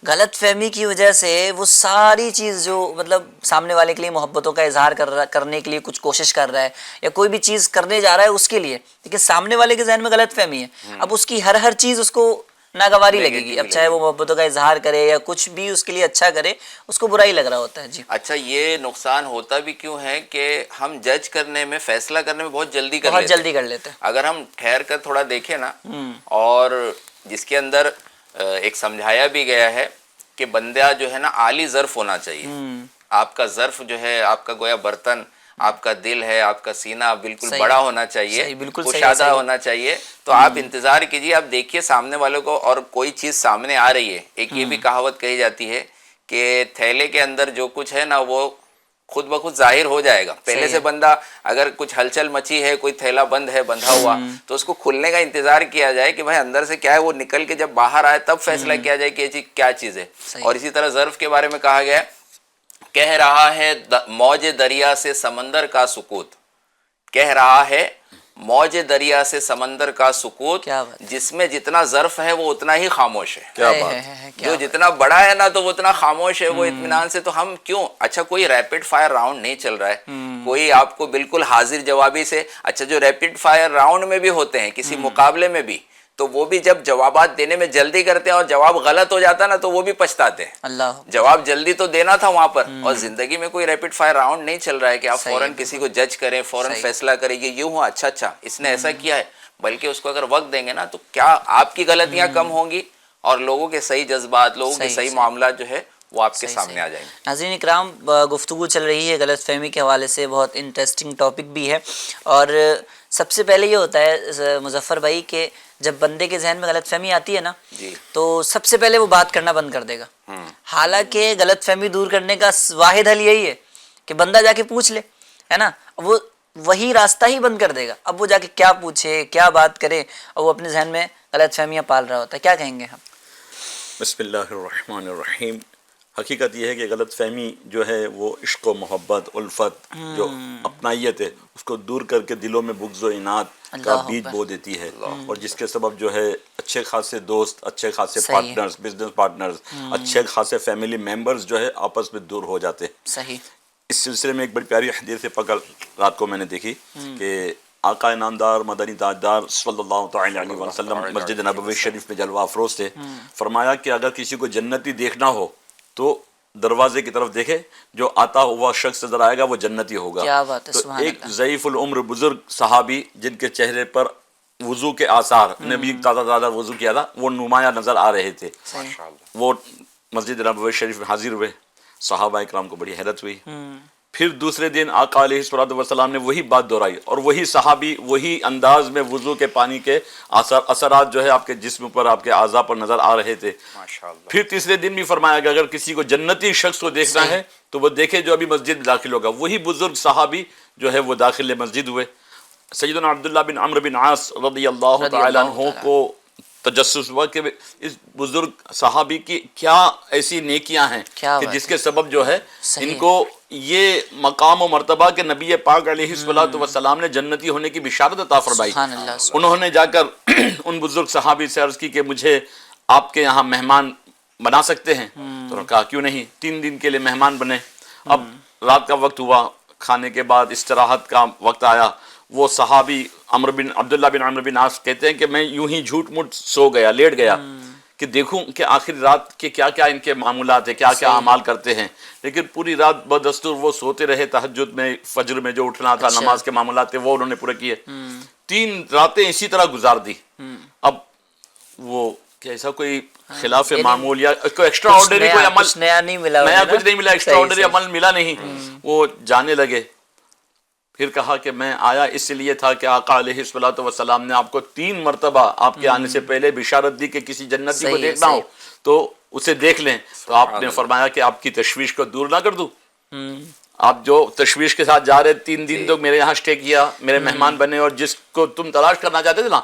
غلط فہمی کی وجہ سے وہ ساری چیز جو مطلب سامنے والے کے لیے محبتوں کا اظہار کرنے کے لیے کچھ کوشش کر رہا ہے یا کوئی بھی چیز کرنے جا رہا ہے اس کے لیے، لیکن سامنے والے کے ذہن میں غلط فہمی ہے. اب اس کی ہر چیز اس کو ناگواری لگے گی. اب چاہے وہ محبتوں کا اظہار کرے یا کچھ بھی اس کے لیے اچھا کرے، اس کو برا ہی لگ رہا ہوتا ہے. جی اچھا، یہ نقصان ہوتا بھی کیوں ہے کہ ہم جج کرنے میں، فیصلہ کرنے میں بہت جلدی کر لیتے ہیں. اگر ہم ٹھہر کر تھوڑا دیکھیں نا، اور جس کے اندر ایک سمجھایا بھی گیا ہے کہ بندہ جو ہے نا عالی ظرف ہونا چاہیے. آپ کا ظرف جو ہے، آپ کا گویا برتن، آپ کا دل ہے، آپ کا سینہ بالکل بڑا ہونا چاہیے، کشادہ ہونا چاہیے. تو آپ انتظار کیجیے، آپ دیکھیے سامنے والوں کو، اور کوئی چیز سامنے آ رہی ہے. ایک یہ بھی کہاوت کہی جاتی ہے کہ تھیلے کے اندر جو کچھ ہے نا وہ خود بخود ظاہر ہو جائے گا. پہلے سے بندہ اگر کچھ ہلچل مچی ہے، کوئی تھیلا بند ہے، بندھا ہوا، تو اس کو کھلنے کا انتظار کیا جائے کہ بھائی اندر سے کیا ہے، وہ نکل کے جب باہر آئے تب فیصلہ کیا جائے کہ یہ چیز کیا چیز ہے. اور اسی طرح ظرف کے بارے میں کہا گیا ہے، کہہ رہا ہے موج دریا سے سمندر کا سکوت، کہہ رہا ہے موج دریا سے سمندر کا سکوت، جس میں جتنا ظرف ہے وہ اتنا ہی خاموش ہے. کیا بات. جو جتنا بڑا ہے نا تو وہ اتنا خاموش ہے، وہ اطمینان سے. تو ہم کیوں، اچھا کوئی ریپڈ فائر راؤنڈ نہیں چل رہا ہے، کوئی آپ کو بالکل حاضر جوابی سے، اچھا جو ریپڈ فائر راؤنڈ میں بھی ہوتے ہیں کسی مقابلے میں بھی، تو وہ بھی جب جوابات دینے میں جلدی کرتے ہیں اور جواب غلط ہو جاتا ہے نا تو وہ بھی پچھتاتے ہیں. اللہ، جواب جلدی تو دینا تھا وہاں پر. اور زندگی میں کوئی ریپڈ فائر راؤنڈ نہیں چل رہا ہے کہ آپ فوراً کسی کو جج کریں، فوراً فیصلہ کریں یہ یوں ہوا، اچھا اس نے ایسا کیا ہے. بلکہ اس کو اگر وقت دیں گے نا تو کیا آپ کی غلطیاں کم ہوں گی اور لوگوں کے صحیح جذبات، لوگوں کے صحیح معاملات جو ہے وہ آپ کے سامنے آ جائیں گے. ناظرین اکرام، گفتگو چل رہی ہے غلط فہمی کے حوالے سے، بہت انٹرسٹنگ ٹاپک بھی ہے. اور سب سے پہلے یہ ہوتا ہے مظفر بھائی کہ جب بندے کے ذہن میں غلط فہمی آتی ہے نا تو سب سے پہلے وہ بات کرنا بند کر دے گا. حالانکہ غلط فہمی دور کرنے کا واحد حل یہی ہے کہ بندہ جا کے پوچھ لے، ہے نا. وہ وہی راستہ ہی بند کر دے گا. اب وہ جا کے کیا پوچھے، کیا بات کرے، اور وہ اپنے ذہن میں غلط فہمیاں پال رہا ہوتا ہے. کیا کہیں گے ہم؟ بسم اللہ الرحمن الرحیم. حقیقت یہ ہے کہ غلط فہمی جو ہے وہ عشق و محبت، الفت، جو اپنائیت ہے اس کو دور کر کے دلوں میں بغض و عناد کا بیج بو دیتی ہے، اور جس کے سبب جو ہے اچھے خاصے دوست، اچھے خاصے پارٹنرز، بزنس پارٹنرز، اچھے خاصے فیملی ممبرز جو ہے آپس میں دور ہو جاتے ہیں. صحیح. اس سلسلے میں ایک بڑی پیاری حدیث پاک رات کو میں نے دیکھی کہ آقا نامدار مدنی تاجدار صلی اللہ تعالی علیہ وسلم مسجد نبوی شریف میں جلوہ افروز تھے. فرمایا کہ اگر کسی کو جنتی دیکھنا ہو تو دروازے کی طرف دیکھے، جو آتا ہوا شخص نظر آئے گا وہ جنتی ہوگا. کیا بات ہے، تو سبحان ایک اللہ. ضعیف العمر بزرگ صحابی جن کے چہرے پر وضو کے آثار، نبی تازہ وضو کیا تھا، وہ نمایاں نظر آ رہے تھے. وہ مسجد نبوی شریف میں حاضر ہوئے. صحابہ اکرام کو بڑی حیرت ہوئی. پھر دوسرے دن آقا علیہ الصلوۃ والسلام نے وہی بات دہرائی، اور وہی صحابی وہی انداز میں وضو کے پانی کے اثرات جو ہے آپ کے جسم پر، آپ کے اعضاء پر نظر آ رہے تھے. پھر تیسرے دن بھی فرمایا کہ اگر کسی کو جنتی شخص کو دیکھنا ہے تو وہ دیکھے جو ابھی مسجد میں داخل ہوگا. وہی بزرگ صحابی جو ہے وہ داخل مسجد ہوئے. سیدنا عبداللہ بن عمرو بن عاص رضی اللہ تعالی عنہ کو تجسس ہوا کہ اس بزرگ صحابی کی کیا ایسی نیکیاں ہیں کہ جس کے سبب جو ہے ان کو یہ مقام و مرتبہ کہ نبی پاک علیہ الصلوۃ والسلام نے جنتی ہونے کی بشارت عطا فرمائی. انہوں نے جا کر ان بزرگ صحابی سے عرض کی کہ مجھے آپ کے یہاں مہمان بنا سکتے ہیں؟ تو انہوں نے کہا کیوں نہیں. 3 دن کے لیے مہمان بنے. اب رات کا وقت ہوا، کھانے کے بعد استراحت کا وقت آیا. وہ صحابی عبداللہ بن عمرو بن عاص کہتے ہیں کہ میں یوں ہی جھوٹ موٹ سو گیا، لیٹ گیا کہ دیکھوں کہ آخری رات کے کیا کیا ان کے معمولات ہیں، کیا کیا اعمال کرتے ہیں. لیکن پوری رات بدستور وہ سوتے رہے. تہجد میں، فجر میں جو اٹھنا تھا، نماز کے معمولات تھے وہ انہوں نے پورے کیے. 3 راتیں اسی طرح گزار دی. اب وہ ایسا کوئی خلاف معمول یا کوئی ایکسٹرا آرڈنری کوئی عمل نیا نہیں ملا، نیا کچھ نہیں ملا، ایکسٹرا آرڈنری عمل ملا نہیں. وہ جانے لگے. پھر کہا کہ میں آیا اس لیے تھا کہ آقا علیہ الصلوۃ والسلام نے آپ کو 3 مرتبہ آپ کے آنے سے پہلے بشارت دی کہ کسی جنتی کو دیکھنا ہو تو اسے دیکھ لیں. تو آپ نے فرمایا کہ آپ کی تشویش کو دور نہ کر دوں. آپ جو تشویش کے ساتھ جا رہے 3 دن تو میرے یہاں سٹے کیا، میرے مہمان بنے، اور جس کو تم تلاش کرنا چاہتے تھے نا،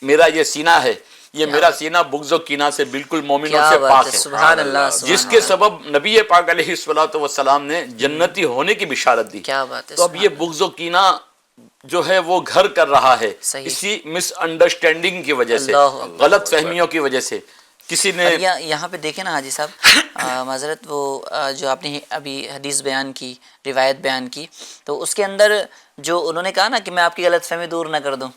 میرا یہ سینہ ہے، یہ میرا سینہ بغض و کینہ سے بالکل مومنوں سے پاک ہے. سبحان اللہ. جس کے سبب نبی پاک علیہ الصلوۃ والسلام نے جنتی ہونے کی بشارت دی. کیا بات ہے. تو اب یہ بغض و کینہ جو ہے وہ گھر کر رہا ہے اسی مس انڈرسٹینڈنگ کی وجہ سے، غلط فہمیوں کی وجہ سے. کسی نے یہاں پہ دیکھیں نا حاجی صاحب، معذرت، وہ جو آپ نے ابھی حدیث بیان کی، روایت بیان کی، تو اس کے اندر جو انہوں نے کہا نا کہ میں آپ کی غلط فہمی دور نہ کر دوں،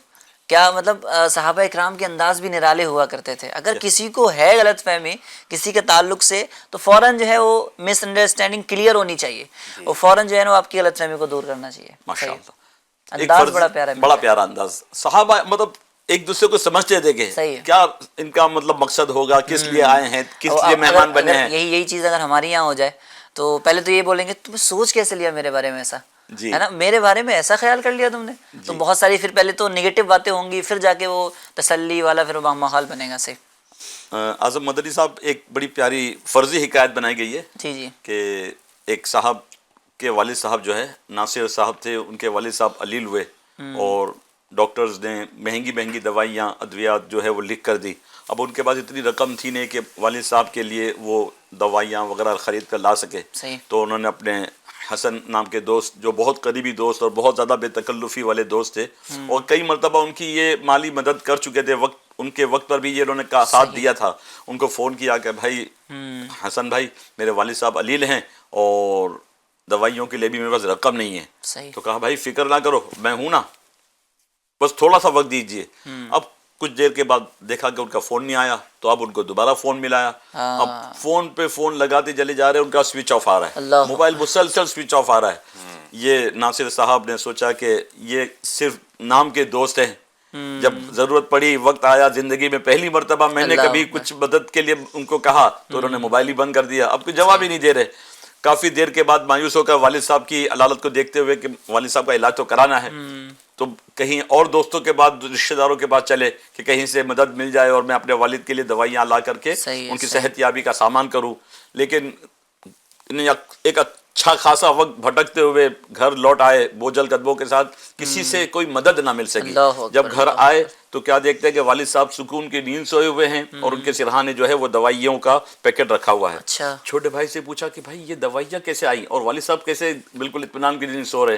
کیا مطلب صحابہ اکرام کے انداز بھی نرالے ہوا کرتے تھے. اگر کسی کو ہے غلط فہمی کسی کے تعلق سے تو فوراً جو ہے وہ مس انڈرسٹینڈنگ کلیئر ہونی چاہیے، وہ فوراً جو ہے نا آپ کی غلط فہمی کو دور کرنا چاہیے. ماشاء اللہ انداز بڑا پیارا ہے، بڑا پیارا انداز. صحابہ مطلب ایک دوسرے کو سمجھتے تھے کہ کیا ان کا مطلب مقصد ہوگا، کس لیے آئے ہیں، کس لیے مہمان بنے ہیں. یہی چیز اگر ہمارے یہاں ہو جائے تو پہلے تو یہ بولیں گے تمہیں سوچ کیسے لیا میرے بارے میں ایسا، ہے نا، میرے بارے میں ایسا خیال کر لیا تم نے. تو بہت ساری پھر پہلے تو نگیٹو باتیں ہوں گی، پھر جا کے وہ تسلی والا پھر وہ ماحول بنے گا. اعظم مدنی صاحب، ایک بڑی پیاری فرضی حکایت بنائی گئی ہے جی کہ ایک صاحب کے والد صاحب جو ہے ناصر صاحب تھے، ان کے والد صاحب علیل ہوئے اور ڈاکٹرز نے مہنگی دوائیاں ادویات جو ہے وہ لکھ کر دی. اب ان کے پاس اتنی رقم تھی نہیں کہ والد صاحب کے لیے وہ دوائیاں وغیرہ خرید کر لا سکے. تو انہوں نے اپنے حسن نام کے دوست، جو بہت قریبی دوست اور بہت زیادہ بے تکلفی والے دوست تھے، اور کئی مرتبہ ان کی یہ مالی مدد کر چکے تھے، ان کے وقت پر بھی یہ انہوں نے ساتھ دیا تھا. ان کو فون کیا کہ بھائی حسن بھائی، میرے والد صاحب علیل ہیں اور دوائیوں کے لیے بھی میرے پاس رقم نہیں ہے. تو کہا بھائی فکر نہ کرو، میں ہوں نا، بس تھوڑا سا وقت دیجئے. اب کچھ دیر کے بعد دیکھا کہ ان کا فون نہیں آیا، تو اب ان کو دوبارہ فون ملایا. اب فون پہ فون لگاتے چلے جا رہے، ان کا سوئچ آف آ رہا ہے، موبائل مسلسل سوئچ آف آ رہا ہے. یہ ناصر صاحب نے سوچا کہ یہ صرف نام کے دوست ہیں، جب ضرورت پڑی، وقت آیا زندگی میں پہلی مرتبہ میں نے کبھی کچھ مدد کے لیے ان کو کہا تو انہوں نے موبائل ہی بند کر دیا. اب کوئی جواب ہی نہیں دے رہے. کافی دیر کے بعد مایوس ہو کر والد صاحب کی علالت کو دیکھتے ہوئے کہ والد صاحب کا علاج تو کرانا ہے، تو کہیں اور دوستوں کے بعد، رشتہ داروں کے بعد چلے کہ کہیں سے مدد مل جائے اور میں اپنے والد کے لیے دوائیاں لا کر کے ان کی صحت یابی کا سامان کروں. لیکن ایک اچھا خاصا وقت بھٹکتے ہوئے گھر لوٹ آئے بوجھل قدموں کے ساتھ، کسی سے کوئی مدد نہ مل سکی. جب گھر آئے تو کیا دیکھتے ہیں کہ والد صاحب سکون کی نیند سوئے ہوئے ہیں اور ان کے سرہانے جو ہے وہ دوائیوں کا پیکٹ رکھا ہوا ہے. چھوٹے بھائی سے پوچھا کہ بھائی یہ دوائیاں کیسے آئیں، اور والد صاحب کیسے بالکل اطمینان کی نیند سو رہے.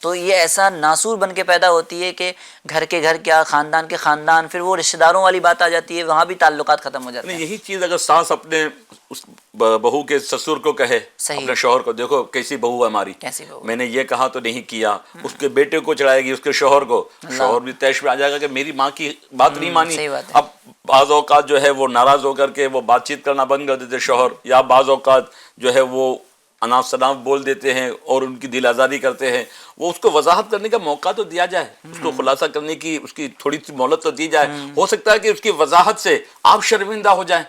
تو یہ ایسا ناسور بن کے پیدا ہوتی ہے کہ گھر کے گھر کیا، خاندان کے خاندان، پھر وہ رشتہ داروں والی بات آ جاتی ہے، وہاں بھی تعلقات ختم ہو جاتے ہیں. یہی چیز اگر ساس اپنے اس بہو کے سسر کو کہے، صحیح. اپنے شوہر کو، دیکھو کیسی بہو ہے ہماری، کیسی بہو ہے. میں نے یہ کہا تو نہیں کیا، اس کے بیٹے کو چڑھائے گی، اس کے شوہر کو، شوہر بھی تیش میں آ جائے گا کہ میری ماں کی بات نہیں مانی. صحیح بات ہے. اب بعض اوقات جو ہے وہ ناراض ہو کر کے وہ بات چیت کرنا بند کر دیتے شوہر، یا بعض اوقات جو ہے وہ اناف صناف بول دیتے ہیں اور ان کی دل آزاری کرتے ہیں. وہ اس کو وضاحت کرنے کا موقع تو دیا جائے، اس کو خلاصہ کرنے کی اس کی تھوڑی سی مہلت تو دی جائے. ہو سکتا ہے کہ اس کی وضاحت سے آپ شرمندہ ہو جائیں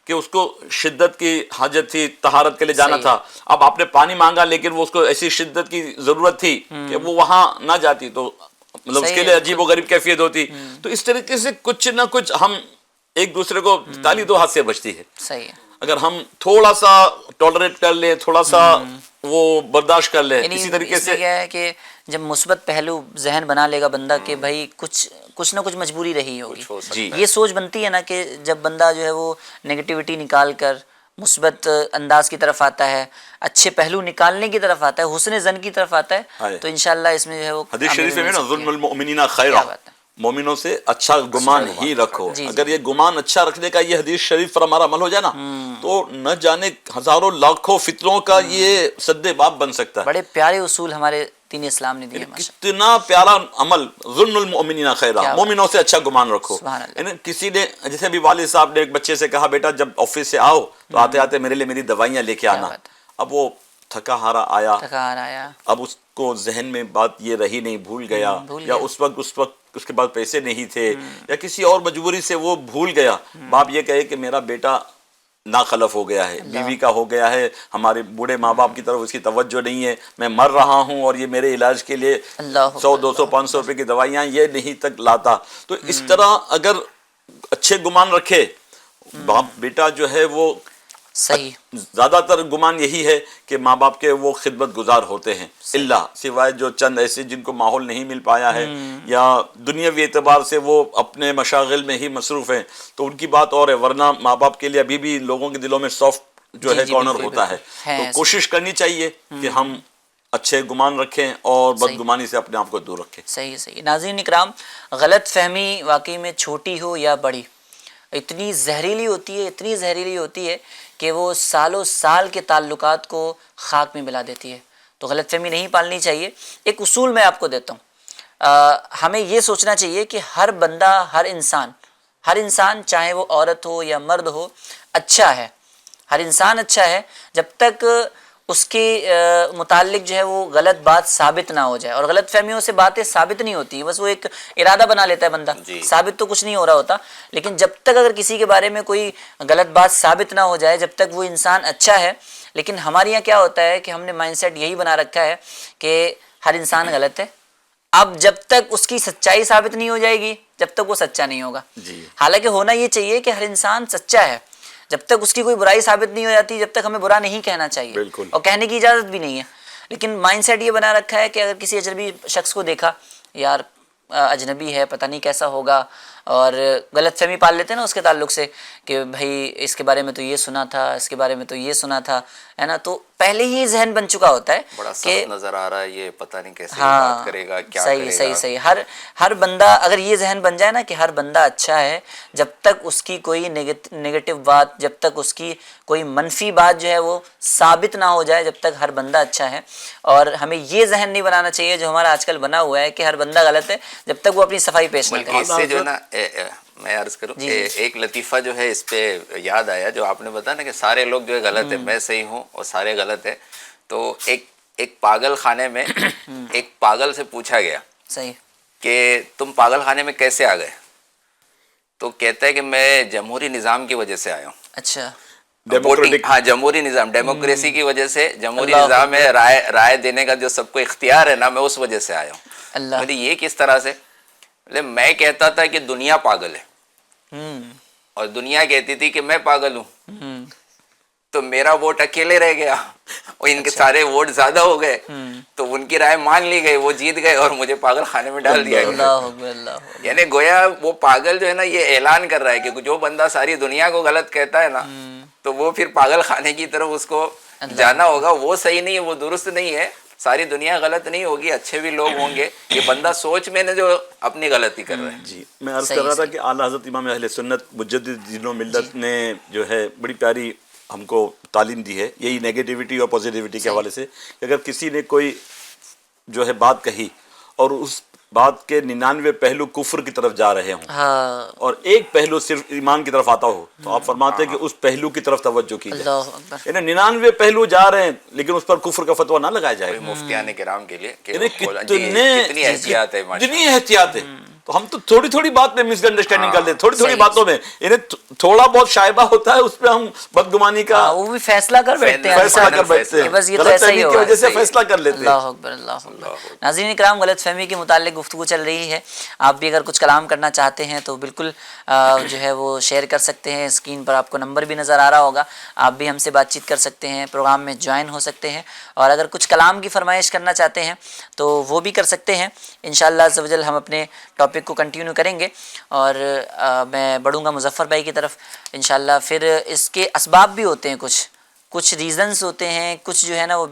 کہ اس کو شدت کی حاجت تھی، طہارت کے لیے جانا تھا، اب آپ نے پانی مانگا لیکن وہ اس کو ایسی شدت کی ضرورت تھی کہ وہ وہاں نہ جاتی، تو مطلب اس کے لیے عجیب و غریب کیفیت ہوتی. تو اس طریقے سے کچھ نہ کچھ ہم ایک دوسرے کو تالی دو ہاتھ سے بچتی ہے. صحیح ہے. اگر ہم تھوڑا سا ٹالریٹ کر لیں، تھوڑا سا وہ برداشت کر لیں، اسی طریقے اس میں سے کیا ہے کہ جب مثبت پہلو ذہن بنا لے گا بندہ کہ بھائی کچھ نہ کچھ مجبوری رہی ہوگی، جی یہ سوچ بنتی ہے نا کہ جب بندہ جو ہے وہ نیگیٹیوٹی نکال کر مثبت انداز کی طرف آتا ہے، اچھے پہلو نکالنے کی طرف آتا ہے، حسن زن کی طرف آتا ہے، تو انشاءاللہ اس میں جو ہے وہ حدیث شریف میں نا ظلم المؤمنین خیر، کیا بات ہے. مومنوں سے اچھا گمان ہی رکھو. جی. اگر یہ گمان اچھا رکھنے کا یہ حدیث شریف پر ہمارا عمل ہو جائے نا تو نہ جانے ہزاروں لاکھوں فتنوں کا یہ سد باب بن سکتا ہے. بڑے پیارے اصول ہمارے دین اسلام نے دیے. کتنا پیارا عمل، ظلم المؤمنین خیرا، مومنوں سے اچھا گمان رکھو. سبحان اللہ. کسی نے جیسے بھی والد صاحب نے ایک بچے سے کہا بیٹا جب آفس سے آؤ تو آتے آتے میرے لیے میری دوائیاں لے کے آنا. اب وہ تھکا ہارا آیا، اب اس کو ذہن میں بات یہ رہی نہیں، بھول گیا، یا اس وقت اس کے پاس پیسے نہیں تھے، یا کسی اور مجبوری سے وہ بھول گیا. باپ یہ کہے کہ میرا بیٹا ناخلف ہو گیا ہے، بیوی کا ہو گیا ہے، ہمارے بوڑھے ماں باپ کی طرف اس کی توجہ نہیں ہے، میں مر رہا ہوں اور یہ میرے علاج کے لیے 100 200 500 روپے کی دوائیاں یہ نہیں تک لاتا. تو اس طرح اگر اچھے گمان رکھے باپ بیٹا جو ہے وہ صحیح. زیادہ تر گمان یہی ہے کہ ماں باپ کے وہ خدمت گزار ہوتے ہیں، اللہ سوائے جو چند ایسے جن کو ماحول نہیں مل پایا ہے یا دنیاوی اعتبار سے وہ اپنے مشاغل میں ہی مصروف ہیں تو ان کی بات اور ہے، ورنہ ماں باپ کے لیے ابھی بھی لوگوں کے دلوں میں سافٹ جو ہے کارنر ہوتا ہے. تو کوشش کرنی چاہیے کہ ہم اچھے گمان رکھیں اور بدگمانی سے اپنے آپ کو دور رکھیں. صحیح. ناظرین اکرام، غلط فہمی واقعی میں چھوٹی ہو یا بڑی اتنی زہریلی ہوتی ہے کہ وہ سالوں سال کے تعلقات کو خاک میں ملا دیتی ہے. تو غلط فہمی نہیں پالنی چاہیے. ایک اصول میں آپ کو دیتا ہوں، ہمیں یہ سوچنا چاہیے کہ ہر بندہ، ہر انسان چاہے وہ عورت ہو یا مرد ہو، اچھا ہے. ہر انسان اچھا ہے جب تک اس کے متعلق جو ہے وہ غلط بات ثابت نہ ہو جائے. اور غلط فہمیوں سے باتیں ثابت نہیں ہوتی، بس وہ ایک ارادہ بنا لیتا ہے بندہ، ثابت تو کچھ نہیں ہو رہا ہوتا. لیکن جب تک اگر کسی کے بارے میں کوئی غلط بات ثابت نہ ہو جائے جب تک وہ انسان اچھا ہے. لیکن ہمارے یہاں کیا ہوتا ہے کہ ہم نے مائنڈ سیٹ یہی بنا رکھا ہے کہ ہر انسان غلط ہے. اب جب تک اس کی سچائی ثابت نہیں ہو جائے گی جب تک وہ سچا نہیں ہوگا. حالانکہ ہونا یہ چاہیے کہ ہر انسان سچا ہے. جب تک اس کی کوئی برائی ثابت نہیں ہو جاتی جب تک ہمیں برا نہیں کہنا چاہیے، اور کہنے کی اجازت بھی نہیں ہے. لیکن مائنڈ سیٹ یہ بنا رکھا ہے کہ اگر کسی اجنبی شخص کو دیکھا، یار اجنبی ہے پتہ نہیں کیسا ہوگا، اور غلط فہمی پال لیتے ہیں نا اس کے تعلق سے کہ بھائی اس کے بارے میں تو یہ سنا تھا، اس کے بارے میں تو یہ سنا تھا، ہے نا. تو پہلے ہی ذہن بن چکا ہوتا ہے بڑا کہ سخت نظر آ رہا ہے، یہ پتہ نہیں کیسے بات کرے گا، کیا کرے گا. صحیح. ہر بندہ اگر یہ ذہن بن جائے نا کہ ہر بندہ اچھا ہے، جب تک اس کی کوئی نیگیٹو بات، جب تک اس کی کوئی منفی بات جو ہے وہ ثابت نہ ہو جائے، جب تک ہر بندہ اچھا ہے. اور ہمیں یہ ذہن نہیں بنانا چاہیے جو ہمارا آج کل بنا ہوا ہے کہ ہر بندہ غلط ہے جب تک وہ اپنی صفائی پیش نہ کرے. اس سے جو نا میں عرض کروں ایک لطیفہ جو ہے اس پہ یاد آیا، جو آپ نے بتایا نا کہ سارے لوگ جو ہے غلط ہے، میں صحیح ہوں اور سارے غلط ہے. تو ایک پاگل خانے میں ایک پاگل سے پوچھا گیا صحیح کہ تم پاگل خانے میں کیسے آ گئے؟ تو کہتا ہے کہ میں جمہوری نظام کی وجہ سے آیا ہوں. اچھا. ہاں، جمہوری نظام، ڈیموکریسی کی وجہ سے، جمہوری نظام میں رائے دینے کا جو سب کو اختیار ہے نا، میں اس وجہ سے آیا ہوں. مجھے یہ کس طرح سے؟ میں کہتا تھا کہ دنیا پاگل ہے اور دنیا کہتی تھی کہ میں پاگل ہوں، تو میرا ووٹ اکیلے رہ گیا اور ان کے سارے ووٹ زیادہ ہو گئے، تو ان کی رائے مان لی گئی، وہ جیت گئے اور مجھے پاگل خانے میں ڈال دیا گیا. یعنی گویا وہ پاگل جو ہے نا یہ اعلان کر رہا ہے کہ جو بندہ ساری دنیا کو غلط کہتا ہے نا تو وہ پھر پاگل خانے کی طرف اس کو جانا ہوگا. وہ صحیح نہیں ہے، وہ درست نہیں ہے، ساری دنیا غلط نہیں ہوگی, اچھے بھی لوگ ہوں گے, یہ بندہ سوچ میں نے جو اپنی غلطی کر رہا ہے. جی میں عرض کر رہا تھا کہ اعلیٰ حضرت امام اہل سنت مجدد دین و ملت نے جو ہے بڑی پیاری ہم کو تعلیم دی ہے, یہی نیگیٹیوٹی اور پازیٹیوٹی کے حوالے سے, کہ اگر کسی نے کوئی جو ہے بات کہی اور اس بات کے 99 پہلو کفر کی طرف جا رہے ہوں اور ایک پہلو صرف ایمان کی طرف آتا ہو, تو آپ فرماتے ہیں کہ اس پہلو کی طرف توجہ کی جائے. اللہ اکبر. یعنی 99 پہلو جا رہے ہیں لیکن اس پر کفر کا فتویٰ نہ لگایا جائے. مفتیان کرام کے لیے یعنی کتنی احتیاط ہے, کتنی احتیاط ہے. تو ہم تو تھوڑی تھوڑی بات میں مس انڈرسٹینڈنگ کر لیتے, تھوڑی تھوڑی باتوں میں یعنی تھوڑا بہت شائبہ ہوتا ہے, اس پہ ہم بدگمانی کا وہ بھی فیصلہ کر بیٹھتے ہیں, فیصلہ کر بیٹھتے ہیں, بس یہ تو غلط ایسا ہی فہمی کی ہوگا. وجہ سے فیصلہ کر لیتے ہیں. اللہ اکبر اللہ اکبر. ناظرین اکرام, غلط فہمی کے متعلق گفتگو چل رہی ہے. آپ بھی اگر کچھ کلام کرنا چاہتے ہیں تو بالکل جو ہے وہ شیئر کر سکتے ہیں. اسکرین پر آپ کو نمبر بھی نظر آ رہا ہوگا, آپ بھی ہم سے بات چیت کر سکتے ہیں, پروگرام میں جوائن ہو سکتے ہیں. اور اگر کچھ کلام کی فرمائش کرنا چاہتے ہیں تو وہ بھی کر سکتے ہیں. انشاءاللہ عز و جل ہم اپنے ٹاپک کو کنٹینیو کریں گے اور میں بڑھوں گا مظفر بھائی کی طرف انشاءاللہ. پھر اس کے اسباب بھی ہوتے ہیں, کچھ ریزنز ہوتے ہیں, کچھ جو ہے نا وہ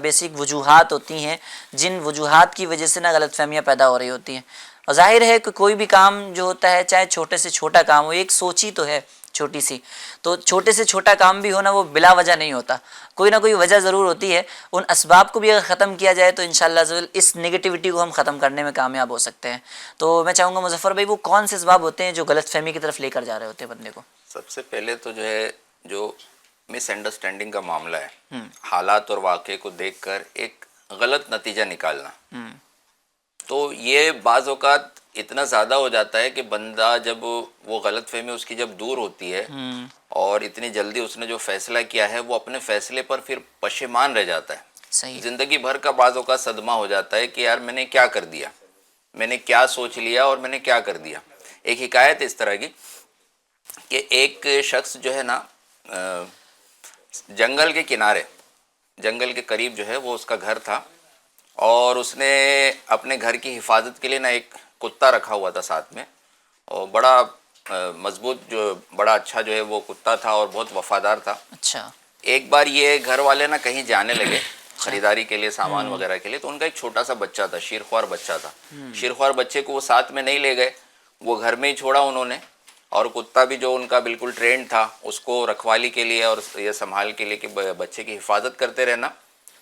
بیسک وجوہات ہوتی ہیں جن وجوہات کی وجہ سے نا غلط فہمیاں پیدا ہو رہی ہوتی ہیں. اور ظاہر ہے کہ کوئی بھی کام جو ہوتا ہے چاہے چھوٹے سے چھوٹا کام ہو, ایک سوچ ہی تو ہے چھوٹی سی, تو چھوٹے سے چھوٹا کام بھی ہونا وہ بلا وجہ نہیں ہوتا, کوئی نہ کوئی وجہ ضرور ہوتی ہے. ان اسباب کو بھی اگر ختم کیا جائے تو انشاءاللہ اس نگیٹیوٹی کو ہم ختم کرنے میں کامیاب ہو سکتے ہیں. تو میں چاہوں گا مظفر بھائی وہ کون سے اسباب ہوتے ہیں جو غلط فہمی کی طرف لے کر جا رہے ہوتے ہیں بندے کو؟ سب سے پہلے تو جو ہے جو مس انڈرسٹینڈنگ کا معاملہ ہے, حالات اور واقعے کو دیکھ کر ایک غلط نتیجہ نکالنا. تو یہ بعض اوقات اتنا زیادہ ہو جاتا ہے کہ بندہ جب وہ غلط فہمی اس کی جب دور ہوتی ہے اور اتنی جلدی اس نے جو فیصلہ کیا ہے وہ اپنے فیصلے پر پھر پشیمان رہ جاتا ہے. صحیح. زندگی بھر کا بعض اوقات صدمہ ہو جاتا ہے کہ یار میں نے کیا کر دیا, میں نے کیا سوچ لیا اور میں نے کیا کر دیا. ایک حکایت اس طرح کی کہ ایک شخص جو ہے نا جنگل کے کنارے, جنگل کے قریب جو ہے وہ اس کا گھر تھا, اور اس نے اپنے گھر کی حفاظت کے لیے نا ایک کتا رکھا ہوا تھا ساتھ میں, اور بڑا مضبوط جو بڑا اچھا جو ہے وہ کتا تھا اور بہت وفادار تھا. اچھا. ایک بار یہ گھر والے نا کہیں جانے لگے خریداری کے لیے, سامان وغیرہ کے لیے, تو ان کا ایک چھوٹا سا بچہ تھا, شیرخوار بچہ تھا. شیرخوار بچے کو وہ ساتھ میں نہیں لے گئے, وہ گھر میں ہی چھوڑا انہوں نے, اور کتا بھی جو ان کا بالکل ٹرینڈ تھا اس کو رکھوالی کے لیے اور یہ سنبھال کے لیے کہ بچے کی حفاظت کرتے رہنا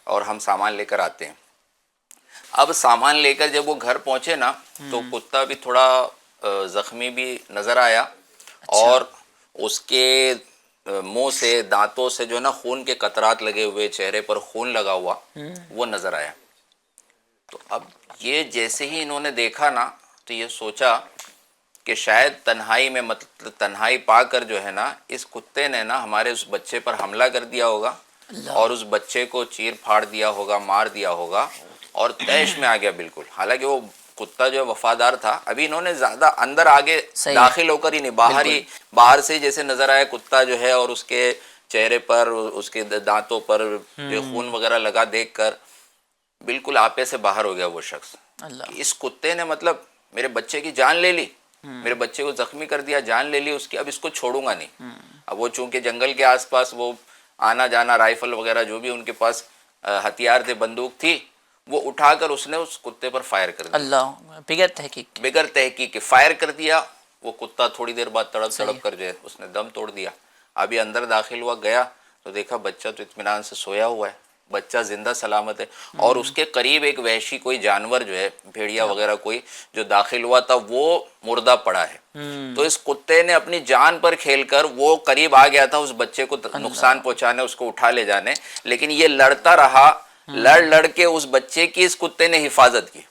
اور ہم سامان لے کر آتے ہیں. اب سامان لے کر جب وہ گھر پہنچے نا تو کتا بھی تھوڑا زخمی بھی نظر آیا, اور اس کے منہ سے دانتوں سے جو ہے نا خون کے قطرات لگے ہوئے, چہرے پر خون لگا ہوا وہ نظر آیا. تو اب یہ جیسے ہی انہوں نے دیکھا نا تو یہ سوچا کہ شاید تنہائی میں مطلب تنہائی پا کر جو ہے نا اس کتے نے نا ہمارے اس بچے پر حملہ کر دیا ہوگا اور اس بچے کو چیر پھاڑ دیا ہوگا, مار دیا ہوگا, اور تیش میں آ گیا بالکل. حالانکہ وہ کتا جو وفادار تھا, ابھی انہوں نے زیادہ اندر آگے داخل ہو کر ہی نہیں, باہر سے جیسے نظر آیا کتا جو ہے, اور اس کے چہرے پر اس کے دانتوں پر جو خون وغیرہ لگا دیکھ کر بالکل آپے سے باہر ہو گیا وہ شخص. اس کتے نے مطلب میرے بچے کی جان لے لی, میرے بچے کو زخمی کر دیا, جان لے لی اس کی, اب اس کو چھوڑوں گا نہیں. اب وہ چونکہ جنگل کے آس پاس وہ آنا جانا, رائفل وغیرہ جو بھی ان کے پاس ہتھیار تھے, بندوق تھی, وہ اٹھا کر اس نے اس کتے پر فائر کر دیا. اللہ, بغیر تحقیق فائر کر دیا. وہ کتا تھوڑی دیر بعد تڑپ کر جو ہے اس نے دم توڑ دیا. ابھی اندر داخل ہوا, گیا تو دیکھا بچہ تو اطمینان سے سویا ہوا ہے, بچہ زندہ سلامت ہے, اور اس کے قریب ایک وحشی کوئی جانور جو ہے بھیڑیا وغیرہ کوئی جو داخل ہوا تھا وہ مردہ پڑا ہے. تو اس کتے نے اپنی جان پر کھیل کر وہ قریب آ گیا تھا اس بچے کو نقصان پہنچانے, اس کو اٹھا لے جانے, لیکن یہ لڑتا رہا, لڑ کے اس بچے کی اس کتے نے حفاظت کی,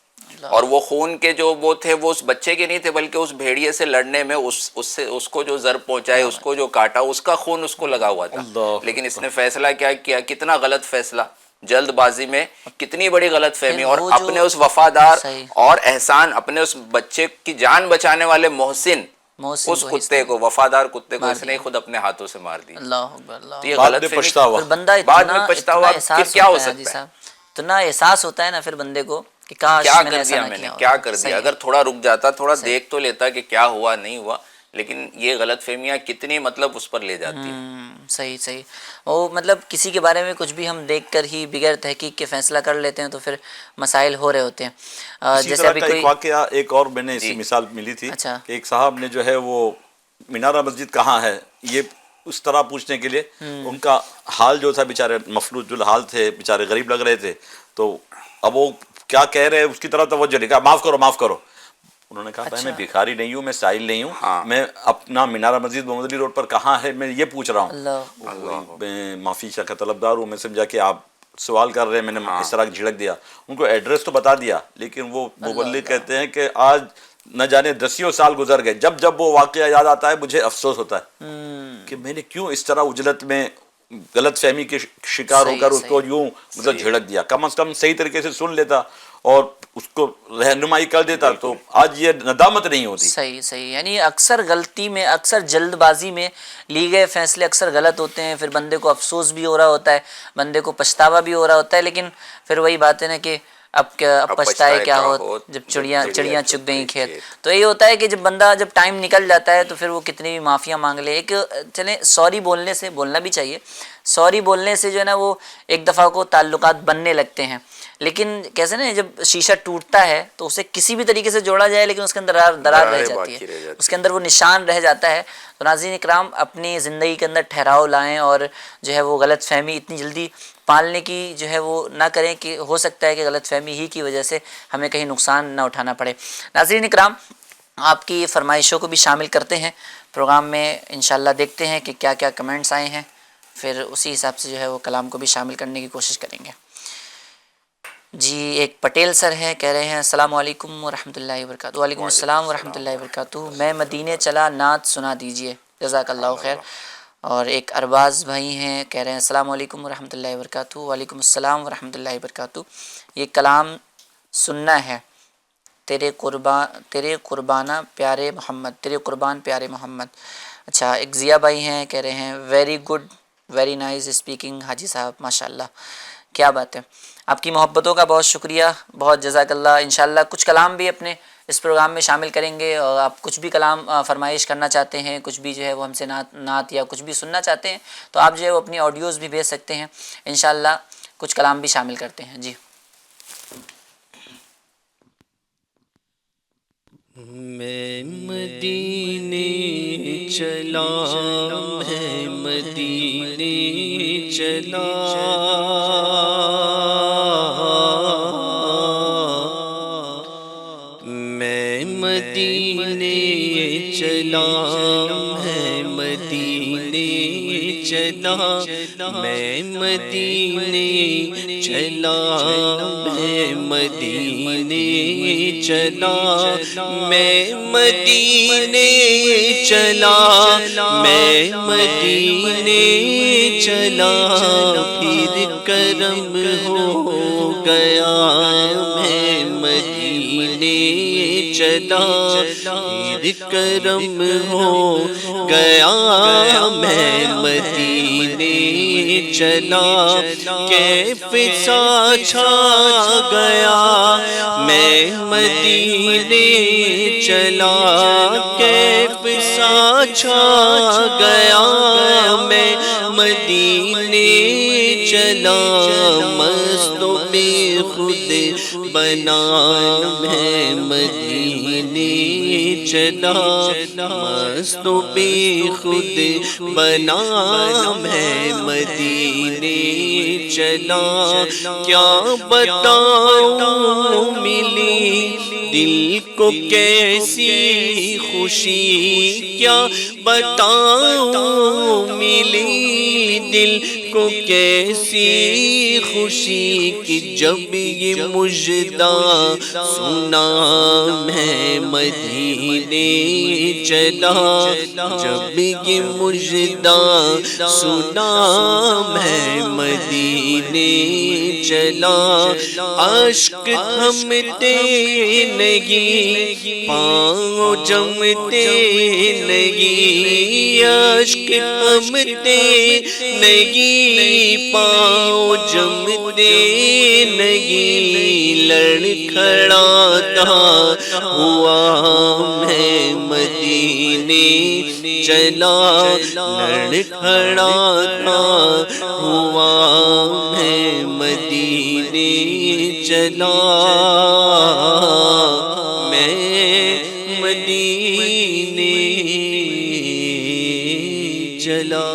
اور وہ خون کے جو وہ تھے وہ اس بچے کے نہیں تھے بلکہ اس بھیڑیے سے لڑنے میں اس کو جو ضرب پہنچائے, اس کو جو کاٹا, اس کا خون اس کو لگا ہوا تھا. لیکن اس نے فیصلہ کیا کیا, کتنا غلط فیصلہ, جلد بازی میں کتنی بڑی غلط فہمی, اور اپنے اس وفادار اور احسان, اپنے اس بچے کی جان بچانے والے محسن اس کتے کو, وفادار کتے کو اس نے خود اپنے ہاتھوں سے مار دیا. اللہ, یہ غلط فہمی, بعد میں پچھتاوا کیا ہو سکتا ہے. اتنا احساس ہوتا ہے نا پھر بندے کو کہ کاش کیا کر دیا میں نے, کیا کر دیا. اگر تھوڑا رک جاتا, تھوڑا دیکھ تو لیتا کہ کیا ہوا نہیں ہوا, لیکن یہ غلط فہمیاں کتنی مطلب اس پر لے جاتی ہیں. صحیح صحیح. وہ مطلب کسی کے بارے میں کچھ بھی ہم دیکھ کر ہی بغیر تحقیق کے فیصلہ کر لیتے ہیں تو پھر مسائل ہو رہے ہوتے ہیں. اسی جیسے طرح ابھی کا کوئی ایک واقعہ ایک اور میں نے اسی مثال ملی تھی اچھا. کہ ایک صاحب نے جو ہے وہ مینارہ مسجد کہاں ہے یہ اس طرح پوچھنے کے لیے ان کا حال جو تھا بیچارے مفلوج الحال تھے, بیچارے غریب لگ رہے تھے, تو اب وہ کیا کہہ رہے ہیں اس کی طرف توجہ نہیں, کہا معاف کرو معاف کرو. انہوں نے کہا بھائی میں بھکاری نہیں ہوں, میں سائل نہیں ہوں, میں اپنا مینارہ مسجد محمد علی روڈ پر کہاں ہے میں یہ پوچھ رہا ہوں, میں معافی کا طلبدار ہوں, میں سمجھا کہ آپ سوال کر رہے ہیں, میں نے اس طرح جھڑک دیا. ان کو ایڈریس تو بتا دیا لیکن وہ مبلغ کہتے ہیں کہ آج نہ جانے دسیوں سال گزر گئے, جب جب وہ واقعہ یاد آتا ہے مجھے افسوس ہوتا ہے کہ میں نے کیوں اس طرح اجلت میں غلط فہمی کے شکار ہو کر اس کو یوں مطلب جھڑک دیا. کم از کم صحیح طریقے سے سن لیتا اور اس کو رہنمائی کر دیتا تو آج یہ ندامت نہیں ہوتی. صحیح صحیح. یعنی اکثر غلطی میں, اکثر جلد بازی میں لی گئے فیصلے اکثر غلط ہوتے ہیں, پھر بندے کو افسوس بھی ہو رہا ہوتا ہے, بندے کو پچھتاوا بھی ہو رہا ہوتا ہے, لیکن پھر وہی بات ہے نا کہ اب پچھتائے کیا ہو جب چڑیاں چگ گئیں کھیت. تو یہ ہوتا ہے کہ جب بندہ جب ٹائم نکل جاتا ہے تو پھر وہ کتنی بھی معافیاں مانگ لے. ایک چلیں سوری بولنے سے, بولنا بھی چاہیے, سوری بولنے سے جو ہے نا وہ ایک دفعہ کو تعلقات بننے لگتے ہیں, لیکن کیسے نا جب شیشہ ٹوٹتا ہے تو اسے کسی بھی طریقے سے جوڑا جائے لیکن اس کے اندر درار رہ جاتی ہے, اس کے اندر وہ نشان رہ جاتا ہے. تو ناظرین اکرام اپنی زندگی کے اندر ٹھہراؤ لائیں اور جو ہے وہ غلط فہمی اتنی جلدی پالنے کی جو ہے وہ نہ کریں کہ ہو سکتا ہے کہ غلط فہمی ہی کی وجہ سے ہمیں کہیں نقصان نہ اٹھانا پڑے. ناظرین اکرام آپ کی فرمائشوں کو بھی شامل کرتے ہیں پروگرام میں, انشاءاللہ دیکھتے ہیں کہ کیا کیا کمنٹس آئے ہیں, پھر اسی حساب سے جو ہے وہ کلام کو بھی شامل کرنے کی کوشش کریں گے. جی ایک پٹیل سر ہیں, کہہ رہے ہیں السلام علیکم ورحمۃ اللہ وبرکاتہ. وعلیکم السلام ورحمۃ اللہ وبرکاتہ. میں مدینے چلا نعت سنا دیجئے, جزاک اللہ خیر. اور ایک ارباز بھائی ہیں, کہہ رہے ہیں السلام علیکم ورحمۃ اللہ وبرکاتہ. وعلیکم السلام ورحمۃ اللہ وبرکاتہ. یہ کلام سننا ہے, تیرے قربانہ پیارے محمد, تیرے قربان پیارے محمد. اچھا ایک ضیاء بھائی ہیں, کہہ رہے ہیں very good very nice speaking حاجی صاحب, ماشاء اللہ کیا بات ہے. آپ کی محبتوں کا بہت شکریہ, بہت جزاک اللہ. انشاءاللہ کچھ کلام بھی اپنے اس پروگرام میں شامل کریں گے, اور آپ کچھ بھی کلام فرمائش کرنا چاہتے ہیں, کچھ بھی جو ہے وہ ہم سے نعت یا کچھ بھی سننا چاہتے ہیں تو آپ جو ہے وہ اپنی آڈیوز بھی بھیج سکتے ہیں, انشاءاللہ کچھ کلام بھی شامل کرتے ہیں. جی میں مدینے چلا, میں مدینے چلا, میں مدینے چلا, میں مدینے چلا, میں مدینے چلا, میں مدینے چلا, میں مدینے چلا, میں مدینے چلا, پھر کرم ہو گیا, میں مدینے چلا, پھر کرم ہو گیا, میں مدینے چلا, کیف سا چھا گیا, میں مدینے چلا, کیف سا چھا گیا, میں مدینے چلا, مست و بے خود بنا, میں مدینے چلا, مست و بے خود بنا, میں مدینے چلا. کیا بتاؤں ملی دل کو کیسی خوشی, کیا بتاؤں ملی دل کو کیسی خوشی, کہ جب یہ مژدہ سنا, میں مدینے چلا, جب یہ مژدہ سنا, میں مدینے چلا. اشک تھمتے نہیں, پاؤں جمتے نہیں, اشک تھمتے نہیں, پاؤں جمتے نہیں لڑکھڑاتا ہوا میں مدینے چلا، لڑکھڑاتا ہوا میں مدینے چلا، میں مدینے چلا۔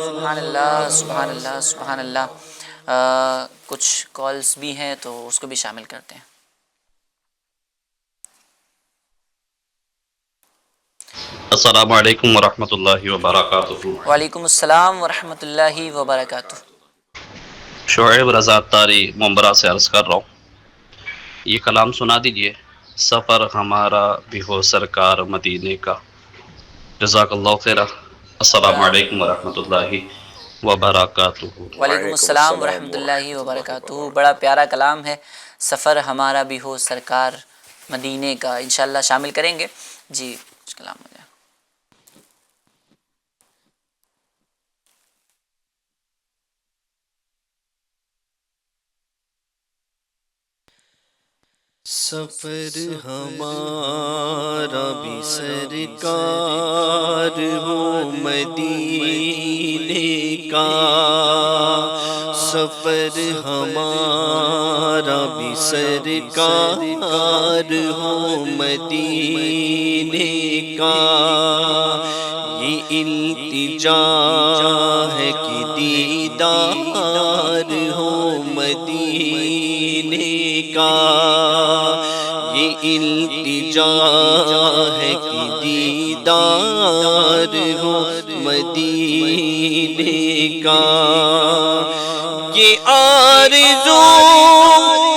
سبحان اللہ سبحان اللہ سبحان اللہ۔ کچھ کالز بھی ہیں تو اس کو بھی شامل کرتے ہیں۔ السلام علیکم ورحمۃ اللہ وبرکاتہ۔ وعلیکم السلام ورحمۃ اللہ وبرکاتہ۔ شعیب رضا تاری ممبرا سے عرض کر رہا ہوں، یہ کلام سنا دیجئے، سفر ہمارا بھی ہو سرکار مدینے کا۔ جزاک اللہ خیرہ۔ السلام علیکم ورحمۃ اللہ وبرکاتہ۔ وعلیکم السلام ورحمۃ اللہ وبرکاتہ۔ بڑا پیارا کلام ہے، سفر ہمارا بھی ہو سرکار مدینے کا، انشاءاللہ شامل کریں گے۔ جی کچھ کلام ہو جائے۔ سفر ہمارا بھی سرکار ہو مدینے کا، سفر ہمارا بھی سرکار ہو مدینے کا، یہ التجا ہے کہ دیدار ہو مدینے کا، یہ التجا ہے کہ دیدار ہو مدینے کا، یہ آرزو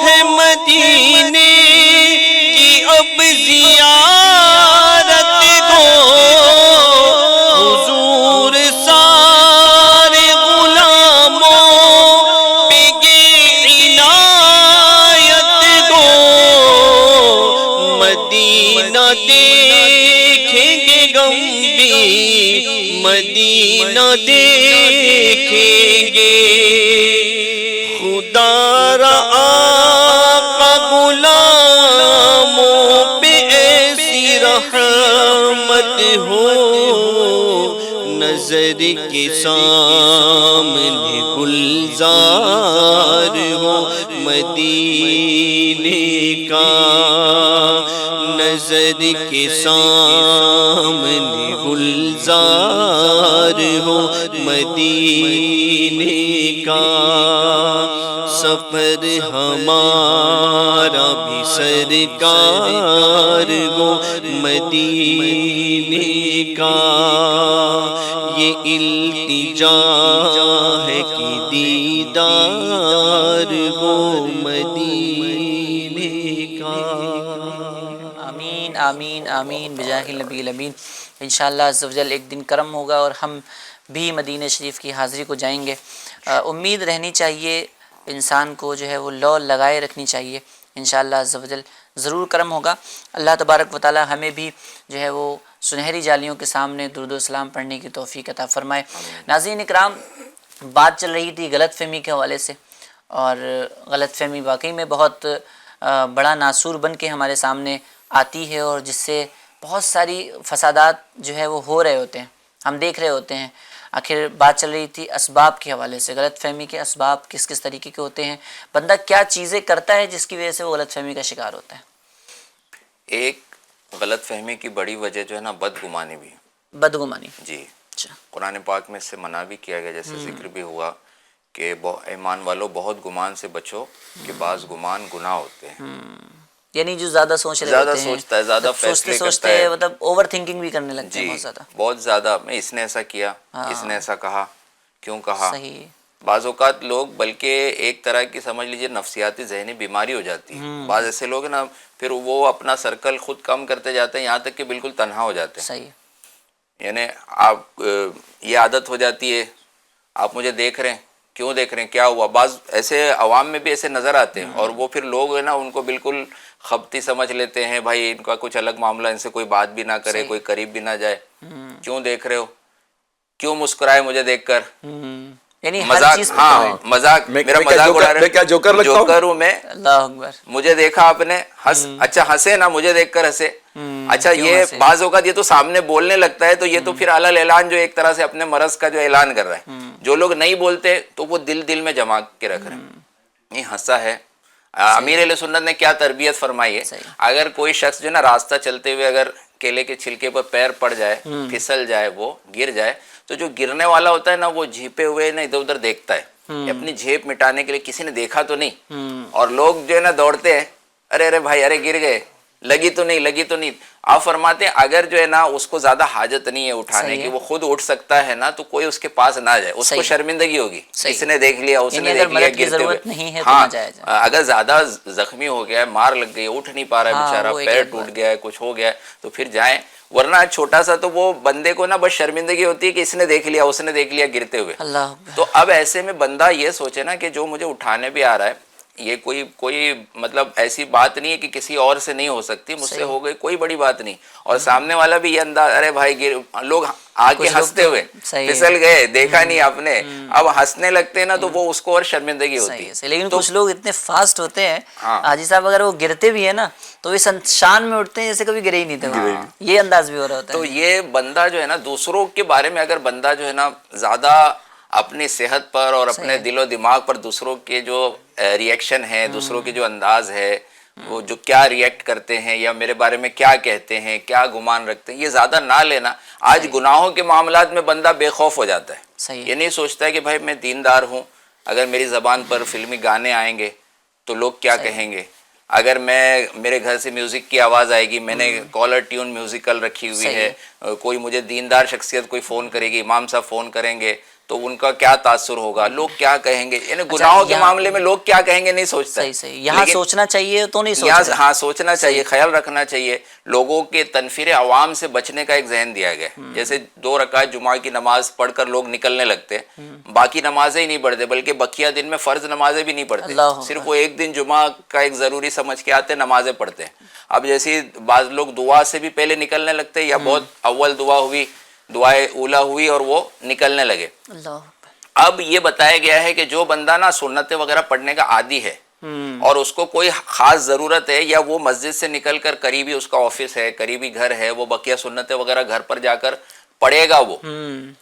ہے مدینے کی اب زیارت کو، حضور سارے غلاموں پہ عنایت کو، مدینہ دیکھیں گے غم بھی مدینہ دیکھیں گے، خدا را آقا غلاموں پہ ایسی رحمت ہو، نظر کے سامنے گلزار ہو مدینے کا، نظر کے سامنے گلزار ہو مدینے کا، سفر ہمارا بھی سرکار ہو مدینے کا، یہ التجا ہے کہ دیدار ہو مدینے کا۔ آمین آمین آمین بجاہ النبی الامین۔ انشاءاللہ عز و جل ایک دن کرم ہوگا اور ہم بھی مدینہ شریف کی حاضری کو جائیں گے۔ امید رہنی چاہیے انسان کو، جو ہے وہ لو لگائے رکھنی چاہیے، انشاءاللہ عز و جل ضرور کرم ہوگا۔ اللہ تبارک و تعالی ہمیں بھی جو ہے وہ سنہری جالیوں کے سامنے درود و سلام پڑھنے کی توفیق عطا فرمائے۔ ناظرین اکرام، بات چل رہی تھی غلط فہمی کے حوالے سے، اور غلط فہمی واقعی میں بہت بڑا ناسور بن کے ہمارے سامنے آتی ہے، اور جس سے بہت ساری فسادات جو ہے وہ ہو رہے ہوتے ہیں، ہم دیکھ رہے ہوتے ہیں۔ آخر بات چل رہی تھی اسباب کے حوالے سے، غلط فہمی کے اسباب کس کس طریقے کے ہوتے ہیں، بندہ کیا چیزیں کرتا ہے جس کی وجہ سے وہ غلط فہمی کا شکار ہوتا ہے۔ ایک غلط فہمی کی بڑی وجہ جو ہے نا بدگمانی بھی، بدگمانی۔ جی اچھا، قرآن پاک میں اس سے منع بھی کیا گیا، جیسے ذکر بھی ہوا کہ ایمان والو بہت گمان سے بچو کہ بعض گمان گناہ ہوتے ہیں۔ یعنی جو زیادہ سوچ رہے زیادہ ہوتے ہیں، سوچتا ہے، زیادہ فیصلے سوچتے کرتا ہے، مطلب اوور تھنکنگ بھی کرنے لگتے ہیں جی بہت زیادہ۔ بہت زیادہ، میں اس نے ایسا کیا، اس نے ایسا کہا، کیوں کہا۔ صحیح۔ بعض اوقات لوگ بلکہ ایک طرح کی سمجھ لیجئے نفسیاتی ذہنی بیماری ہو جاتی ہے۔ بعض ایسے لوگ ہیں نا، پھر وہ اپنا سرکل خود کم کرتے جاتے ہیں، یہاں تک کہ بالکل تنہا ہو جاتے ہیں۔ صحیح۔ یعنی آپ یہ عادت ہو جاتی ہے، آپ مجھے دیکھ رہے ہیں، کیوں دیکھ رہے ہیں، کیا ہوا۔ بعض ایسے عوام میں بھی ایسے نظر آتے ہیں، اور وہ پھر لوگ ہیں نا ان کو بالکل خبتی سمجھ لیتے ہیں، بھائی ان کا کچھ الگ معاملہ، ان سے کوئی بات بھی نہ کرے، کوئی قریب بھی نہ جائے۔ کیوں دیکھ رہے ہو، کیوں مسکرائے مجھے دیکھ کر، یعنی ہر مذاق، چیز پہ ہاں comment۔ مذاق، میں میرا کیا مذاق جوکر- اڑا رہے میں کیا جوکر لگتا ہوں؟ جوکر ہوں میں، اللہ اکبر۔ مجھے دیکھا آپ نے اچھا ہنسے نا، مجھے دیکھ کر ہنسے، اچھا کیوں یہ ہنسے؟ بعض اوقات یہ تو سامنے بولنے لگتا ہے تو یہ تو پھر اعلان اعلان جو ایک طرح سے اپنے مرض کا جو اعلان کر رہا ہے، جو لوگ نہیں بولتے تو وہ دل میں جما کے رکھ رہے ہیں، یہ ہنسا ہے۔ امیر اہل سنت نے کیا تربیت فرمائی ہے، اگر کوئی شخص جو ہے نا راستہ چلتے ہوئے اگر کیلے کے چھلکے پر پیر پڑ جائے، پھسل جائے، وہ گر جائے، تو جو گرنے والا ہوتا ہے نا وہ جھیپے ہوئے نا ادھر ادھر دیکھتا ہے، اپنی جھیپ مٹانے کے لیے کسی نے دیکھا تو نہیں، اور لوگ جو ہے نا دوڑتے ہیں، ارے بھائی، ارے گر گئے، لگی تو نہیں۔ آپ فرماتے ہیں اگر جو ہے نا اس کو زیادہ حاجت نہیں ہے اٹھانے کی، وہ خود اٹھ سکتا ہے نا، تو کوئی اس کے پاس نہ جائے، اس کو شرمندگی ہوگی، اس نے دیکھ لیا، اس نے دیکھ لیا گرتے ہوئے۔ ہاں، اگر زیادہ زخمی ہو گیا ہے، مار لگ گئی، اٹھ نہیں پا رہا ہے بیچارہ، پیر ٹوٹ گیا ہے، کچھ ہو گیا ہے، تو پھر جائیں، ورنہ چھوٹا سا تو وہ بندے کو نا بس شرمندگی ہوتی ہے کہ اس نے دیکھ لیا، اس نے دیکھ لیا گرتے ہوئے۔ تو اب ایسے میں بندہ یہ سوچے نا کہ جو مجھے اٹھانے بھی آ رہا ہے، یہ کوئی مطلب ایسی بات نہیں ہے کہ کسی اور سے نہیں ہو سکتی، مجھ سے ہو گئی، کوئی بڑی بات نہیں، اور سامنے والا بھی یہ انداز، ارے بھائی لوگ آ کے ہنستے ہوئے، پھسل گئے، دیکھا نہیں آپ نے، اب ہنسنے لگتے ہیں نا تو وہ اس کو اور شرمندگی ہوتی ہے۔ لیکن کچھ لوگ اتنے فاسٹ ہوتے ہیں حاجی صاحب، اگر وہ گرتے بھی ہیں نا تو وہ شان میں اٹھتے ہیں جیسے کبھی گرے ہی نہیں تھے، یہ انداز بھی ہو رہا ہوتا ہے۔ تو یہ بندہ جو ہے نا دوسروں کے بارے میں اگر بندہ جو ہے نا زیادہ اپنی صحت پر اور اپنے دل و دماغ پر دوسروں کے جو ریئیکشن ہے، دوسروں کے جو انداز ہے، وہ جو کیا ریئیکٹ کرتے ہیں یا میرے بارے میں کیا کہتے ہیں، کیا گمان رکھتے ہیں، یہ زیادہ نہ لینا۔ آج گناہوں کے معاملات میں بندہ بے خوف ہو جاتا ہے، یہ نہیں سوچتا ہے کہ بھائی میں دیندار ہوں، اگر میری زبان پر فلمی گانے آئیں گے تو لوگ کیا کہیں گے، اگر میرے گھر سے میوزک کی آواز آئے گی، میں نے کالر ٹیون میوزیکل رکھی ہوئی ہے، کوئی مجھے دیندار شخصیت کوئی فون کرے گی، امام صاحب فون کریں گے تو ان کا کیا تاثر ہوگا، لوگ کیا کہیں گے، یعنی گناہوں کے معاملے میں لوگ کیا کہیں گے نہیں سوچتا ہے۔ یہاں سوچنا چاہیے تو نہیں سوچنا، ہاں سوچنا چاہیے، خیال رکھنا چاہیے، لوگوں کے تنفیر عوام سے بچنے کا ایک ذہن دیا گیا ہے۔ جیسے 2 رکعت جمعہ کی نماز پڑھ کر لوگ نکلنے لگتے ہیں، باقی نمازیں ہی نہیں پڑھتے، بلکہ بقیہ دن میں فرض نمازیں بھی نہیں پڑھتے، صرف وہ ایک دن جمعہ کا ایک ضروری سمجھ کے آتے نمازیں پڑھتے ہیں۔ اب جیسے بعض لوگ دعا سے بھی پہلے نکلنے لگتے ہیں، یا بہت اول دعا ہوئی، دعائے اولا ہوئی اور وہ نکلنے لگے۔ اب یہ بتایا گیا ہے کہ جو بندہ نا سنتیں وغیرہ پڑھنے کا عادی ہے اور اس کو کوئی خاص ضرورت ہے، یا وہ مسجد سے نکل کر قریبی اس کا آفس ہے، قریبی گھر ہے، وہ بقیہ سنتیں وغیرہ گھر پر جا کر پڑھے گا وہ،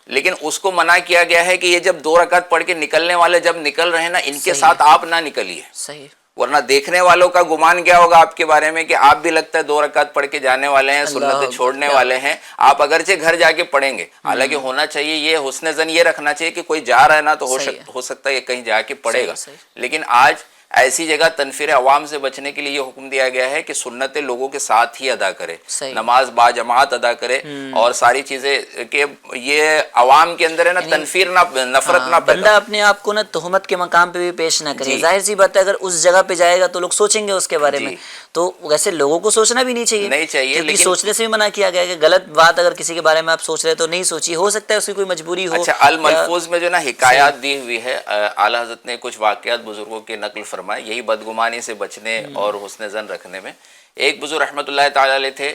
لیکن اس کو منع کیا گیا ہے کہ یہ جب 2 رکعت پڑھ کے نکلنے والے جب نکل رہے ہیں نا، ان کے ساتھ آپ نہ نکلیے، ورنہ دیکھنے والوں کا گمان کیا ہوگا آپ کے بارے میں کہ آپ بھی لگتا ہے 2 رکعت پڑھ کے جانے والے ہیں، سنتیں چھوڑنے والے ہیں، آپ اگرچہ گھر جا کے پڑھیں گے، حالانکہ ہونا چاہیے یہ حسن ظن یہ رکھنا چاہیے کہ کوئی جا رہا ہے نا تو ہو سکتا ہے کہ کہیں جا کے پڑھے گا، لیکن آج ایسی جگہ تنفیر عوام سے بچنے کے لیے یہ حکم دیا گیا ہے کہ سنتیں لوگوں کے ساتھ ہی ادا کرے، نماز با جماعت ادا کرے، اور ساری چیزیں کہ یہ عوام کے اندر ہے نا تنفیر نہ، نفرت نہ پیدا، بندہ اپنے آپ کو نا تہمت کے مقام پہ بھی پیش نہ کرے۔ ظاہر سی بات ہے اگر اس جگہ پہ جائے گا تو لوگ سوچیں گے اس کے بارے میں، تو ویسے لوگوں کو سوچنا بھی نہیں چاہیے، کیونکہ سوچنے سے بھی منع کیا گیا ہے کہ غلط بات اگر کسی کے بارے میں آپ سوچ رہے تو نہیں سوچیے، ہو سکتا ہے اس کی کوئی مجبوری ہو۔ اچھا، الملفوظ میں جو نا حکایات دی ہوئی ہے، اعلیٰ حضرت نے کچھ واقعات بزرگوں کے نقل فرمائے یہی بدگمانی سے بچنے اور حسن ظن رکھنے میں۔ ایک بزرگ رحمۃ اللہ تعالی علیہ تھے،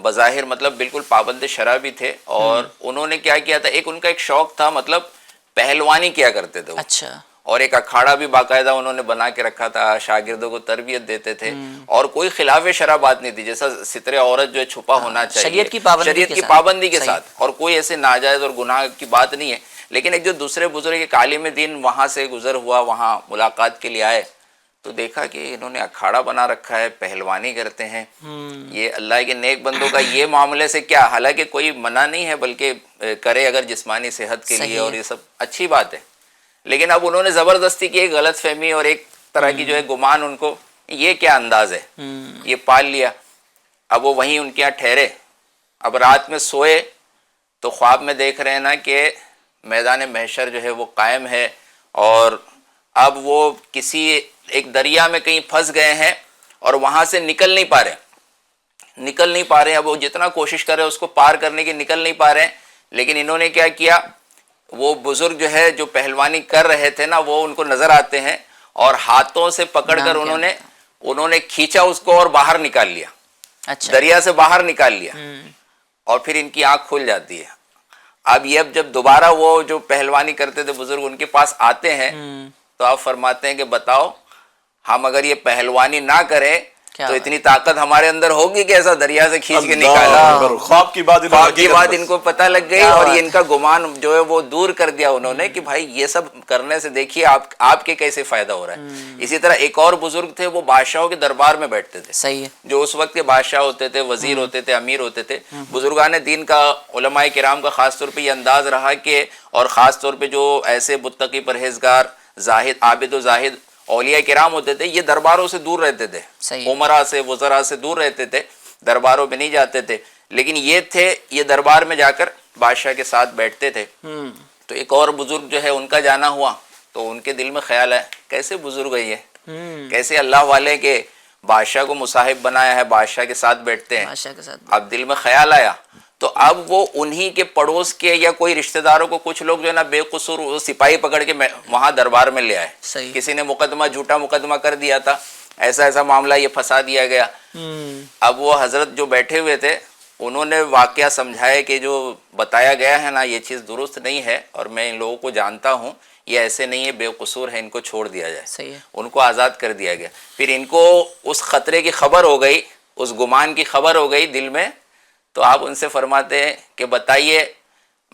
بظاہر مطلب بالکل پابند شرع بھی تھے، اور انہوں نے کیا کیا تھا، ان کا ایک شوق تھا، مطلب پہلوانی کیا کرتے تھے وہ، اور ایک اکھاڑا بھی باقاعدہ انہوں نے بنا کے رکھا تھا، شاگردوں کو تربیت دیتے تھے، اور کوئی خلاف شرع بات نہیں تھی، جیسا ستر عورت جو ہے چھپا ہونا چاہیے شریعت کی پابندی کے ساتھ، اور کوئی ایسے ناجائز اور گناہ کی بات نہیں ہے۔ لیکن ایک جو دوسرے بزرگ ایک عالم دین وہاں سے گزر ہوا، وہاں ملاقات کے لیے آئے تو دیکھا کہ انہوں نے اکھاڑا بنا رکھا ہے، پہلوانی کرتے ہیں، یہ اللہ کے نیک بندوں کا یہ معاملے سے کیا، حالانکہ کوئی منع نہیں ہے، بلکہ کرے اگر جسمانی صحت کے لیے، اور یہ سب اچھی بات ہے، لیکن اب انہوں نے زبردستی کی ایک غلط فہمی اور ایک طرح کی جو ہے گمان، ان کو یہ کیا انداز ہے، یہ پال لیا۔ اب وہ وہیں ان کے یہاں ٹھہرے، اب رات میں سوئے تو خواب میں دیکھ رہے ہیں نا کہ میدان محشر جو ہے وہ قائم ہے، اور اب وہ کسی ایک دریا میں کہیں پھنس گئے ہیں اور وہاں سے نکل نہیں پا رہے، اب وہ جتنا کوشش کر رہے اس کو پار کرنے کی، نکل نہیں پا رہے ہیں، لیکن انہوں نے کیا کیا، وہ بزرگ جو ہے جو پہلوانی کر رہے تھے نا، وہ ان کو نظر آتے ہیں، اور ہاتھوں سے پکڑ کر انہوں نے کھینچا اس کو اور باہر نکال لیا، دریا سے باہر نکال لیا، اور پھر ان کی آنکھ کھل جاتی ہے، اب یہ جب دوبارہ وہ جو پہلوانی کرتے تھے بزرگ ان کے پاس آتے ہیں تو آپ فرماتے ہیں کہ بتاؤ ہم اگر یہ پہلوانی نہ کریں تو اتنی طاقت ہمارے اندر ہوگی کہ ایسا دریا سے کھینچ کے نکالا. خواب کی بات ان کو پتہ لگ گئی اور یہ ان کا گمان جو ہے وہ دور کر دیا انہوں نے کہ بھائی یہ سب کرنے سے دیکھیے آپ کے کیسے فائدہ ہو رہا ہے. اسی طرح ایک اور بزرگ تھے وہ بادشاہوں کے دربار میں بیٹھتے تھے. صحیح ہے. جو اس وقت کے بادشاہ ہوتے تھے, وزیر ہوتے تھے, امیر ہوتے تھے. بزرگان دین کا, علماء کرام کا خاص طور پہ یہ انداز رہا کہ, اور خاص طور پہ جو ایسے متقی پرہیزگار زاہد عابد و زاہد اولیاء کرام ہوتے تھے, یہ درباروں سے دور رہتے تھے, عمرا سے وزراء سے دور رہتے تھے, درباروں میں نہیں جاتے تھے. لیکن یہ تھے, یہ دربار میں جا کر بادشاہ کے ساتھ بیٹھتے تھے. تو ایک اور بزرگ جو ہے ان کا جانا ہوا تو ان کے دل میں خیال ہے کیسے بزرگ ہے یہ, کیسے اللہ والے کے بادشاہ کو مصاحب بنایا ہے, بادشاہ کے ساتھ بیٹھتے ہیں. اب دل میں خیال آیا تو اب وہ انہی کے پڑوس کے یا کوئی رشتہ داروں کو کچھ لوگ جو ہے نا بے قصور سپاہی پکڑ کے وہاں دربار میں لے آئے. کسی نے مقدمہ, جھوٹا مقدمہ کر دیا تھا, ایسا معاملہ یہ پھنسا دیا گیا. اب وہ حضرت جو بیٹھے ہوئے تھے انہوں نے واقعہ سمجھایا کہ جو بتایا گیا ہے نا یہ چیز درست نہیں ہے, اور میں ان لوگوں کو جانتا ہوں, یہ ایسے نہیں ہے, بے قصور ہے, ان کو چھوڑ دیا جائے. ان کو آزاد کر دیا گیا. پھر ان کو اس خطرے کی خبر ہو گئی, اس گمان کی خبر ہو گئی دل میں. تو آپ ان سے فرماتے ہیں کہ بتائیے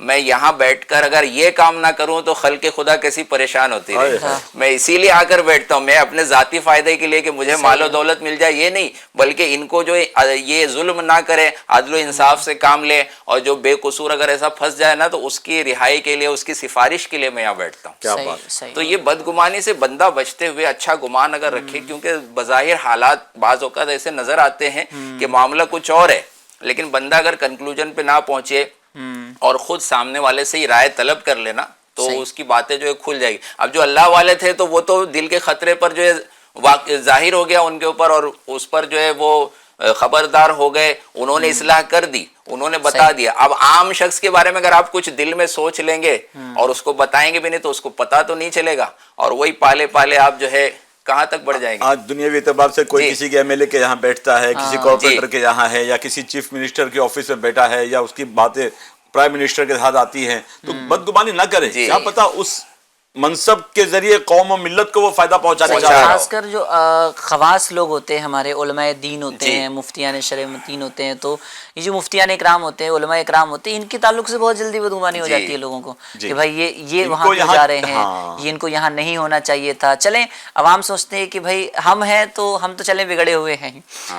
میں یہاں بیٹھ کر اگر یہ کام نہ کروں تو خلق خدا کیسی پریشان ہوتی رہے. میں اسی لیے آ کر بیٹھتا ہوں, میں اپنے ذاتی فائدے کے لیے کہ مجھے مال و دولت مل جائے یہ نہیں, بلکہ ان کو جو یہ ظلم نہ کرے, عدل و انصاف سے کام لے, اور جو بے قصور اگر ایسا پھنس جائے نا تو اس کی رہائی کے لیے, اس کی سفارش کے لیے میں یہاں بیٹھتا ہوں. کیا بات. تو یہ بدگمانی سے بندہ بچتے ہوئے اچھا گمان اگر رکھے, کیونکہ بظاہر حالات بعض اوقات ایسے نظر آتے ہیں کہ معاملہ کچھ اور ہے, لیکن بندہ اگر کنکلوژن پہ نہ پہنچے اور خود سامنے والے سے ہی رائے طلب کر لینا تو اس کی باتیں جو ہے کھل جائے گی. اب جو اللہ والے تھے تو وہ تو دل کے خطرے پر جو ہے ظاہر ہو گیا ان کے اوپر, اور اس پر جو ہے وہ خبردار ہو گئے, انہوں نے اصلاح کر دی, انہوں نے بتا دیا. اب عام شخص کے بارے میں اگر آپ کچھ دل میں سوچ لیں گے اور اس کو بتائیں گے بھی نہیں تو اس کو پتہ تو نہیں چلے گا, اور وہی پالے پالے آپ جو ہے کہاں تک بڑھ جائیں گے. آج دنیاوی اعتبار سے کوئی کسی کے ایم ایل اے کے یہاں بیٹھتا ہے, کسی کارپوریٹر کے یہاں ہے, یا کسی چیف منسٹر کے آفس میں بیٹھا ہے, یا اس کی باتیں پرائم منسٹر کے ساتھ آتی ہیں, تو بدگمانی نہ کریں. کیا پتا اس منصب کے ذریعے قوم و ملت کو وہ فائدہ پہنچانے چاہ رہا ہے. خاص کر جو خواص لوگ ہوتے ہیں, ہمارے علماء دین ہوتے ہیں, مفتیان شرع متین ہوتے ہیں, تو یہ جو مفتیان اکرام ہوتے ہیں, علماء اکرام ہوتے ہیں, ان کے تعلق سے بہت جلدی بدگمانی ہو جاتی ہے لوگوں کو کہ بھائی یہ وہاں پہ جا رہے ہیں, یہ ان کو یہاں نہیں ہونا چاہیے تھا. چلیں عوام سوچتے ہیں کہ بھائی ہم ہیں تو ہم تو چلیں بگڑے ہوئے ہیں,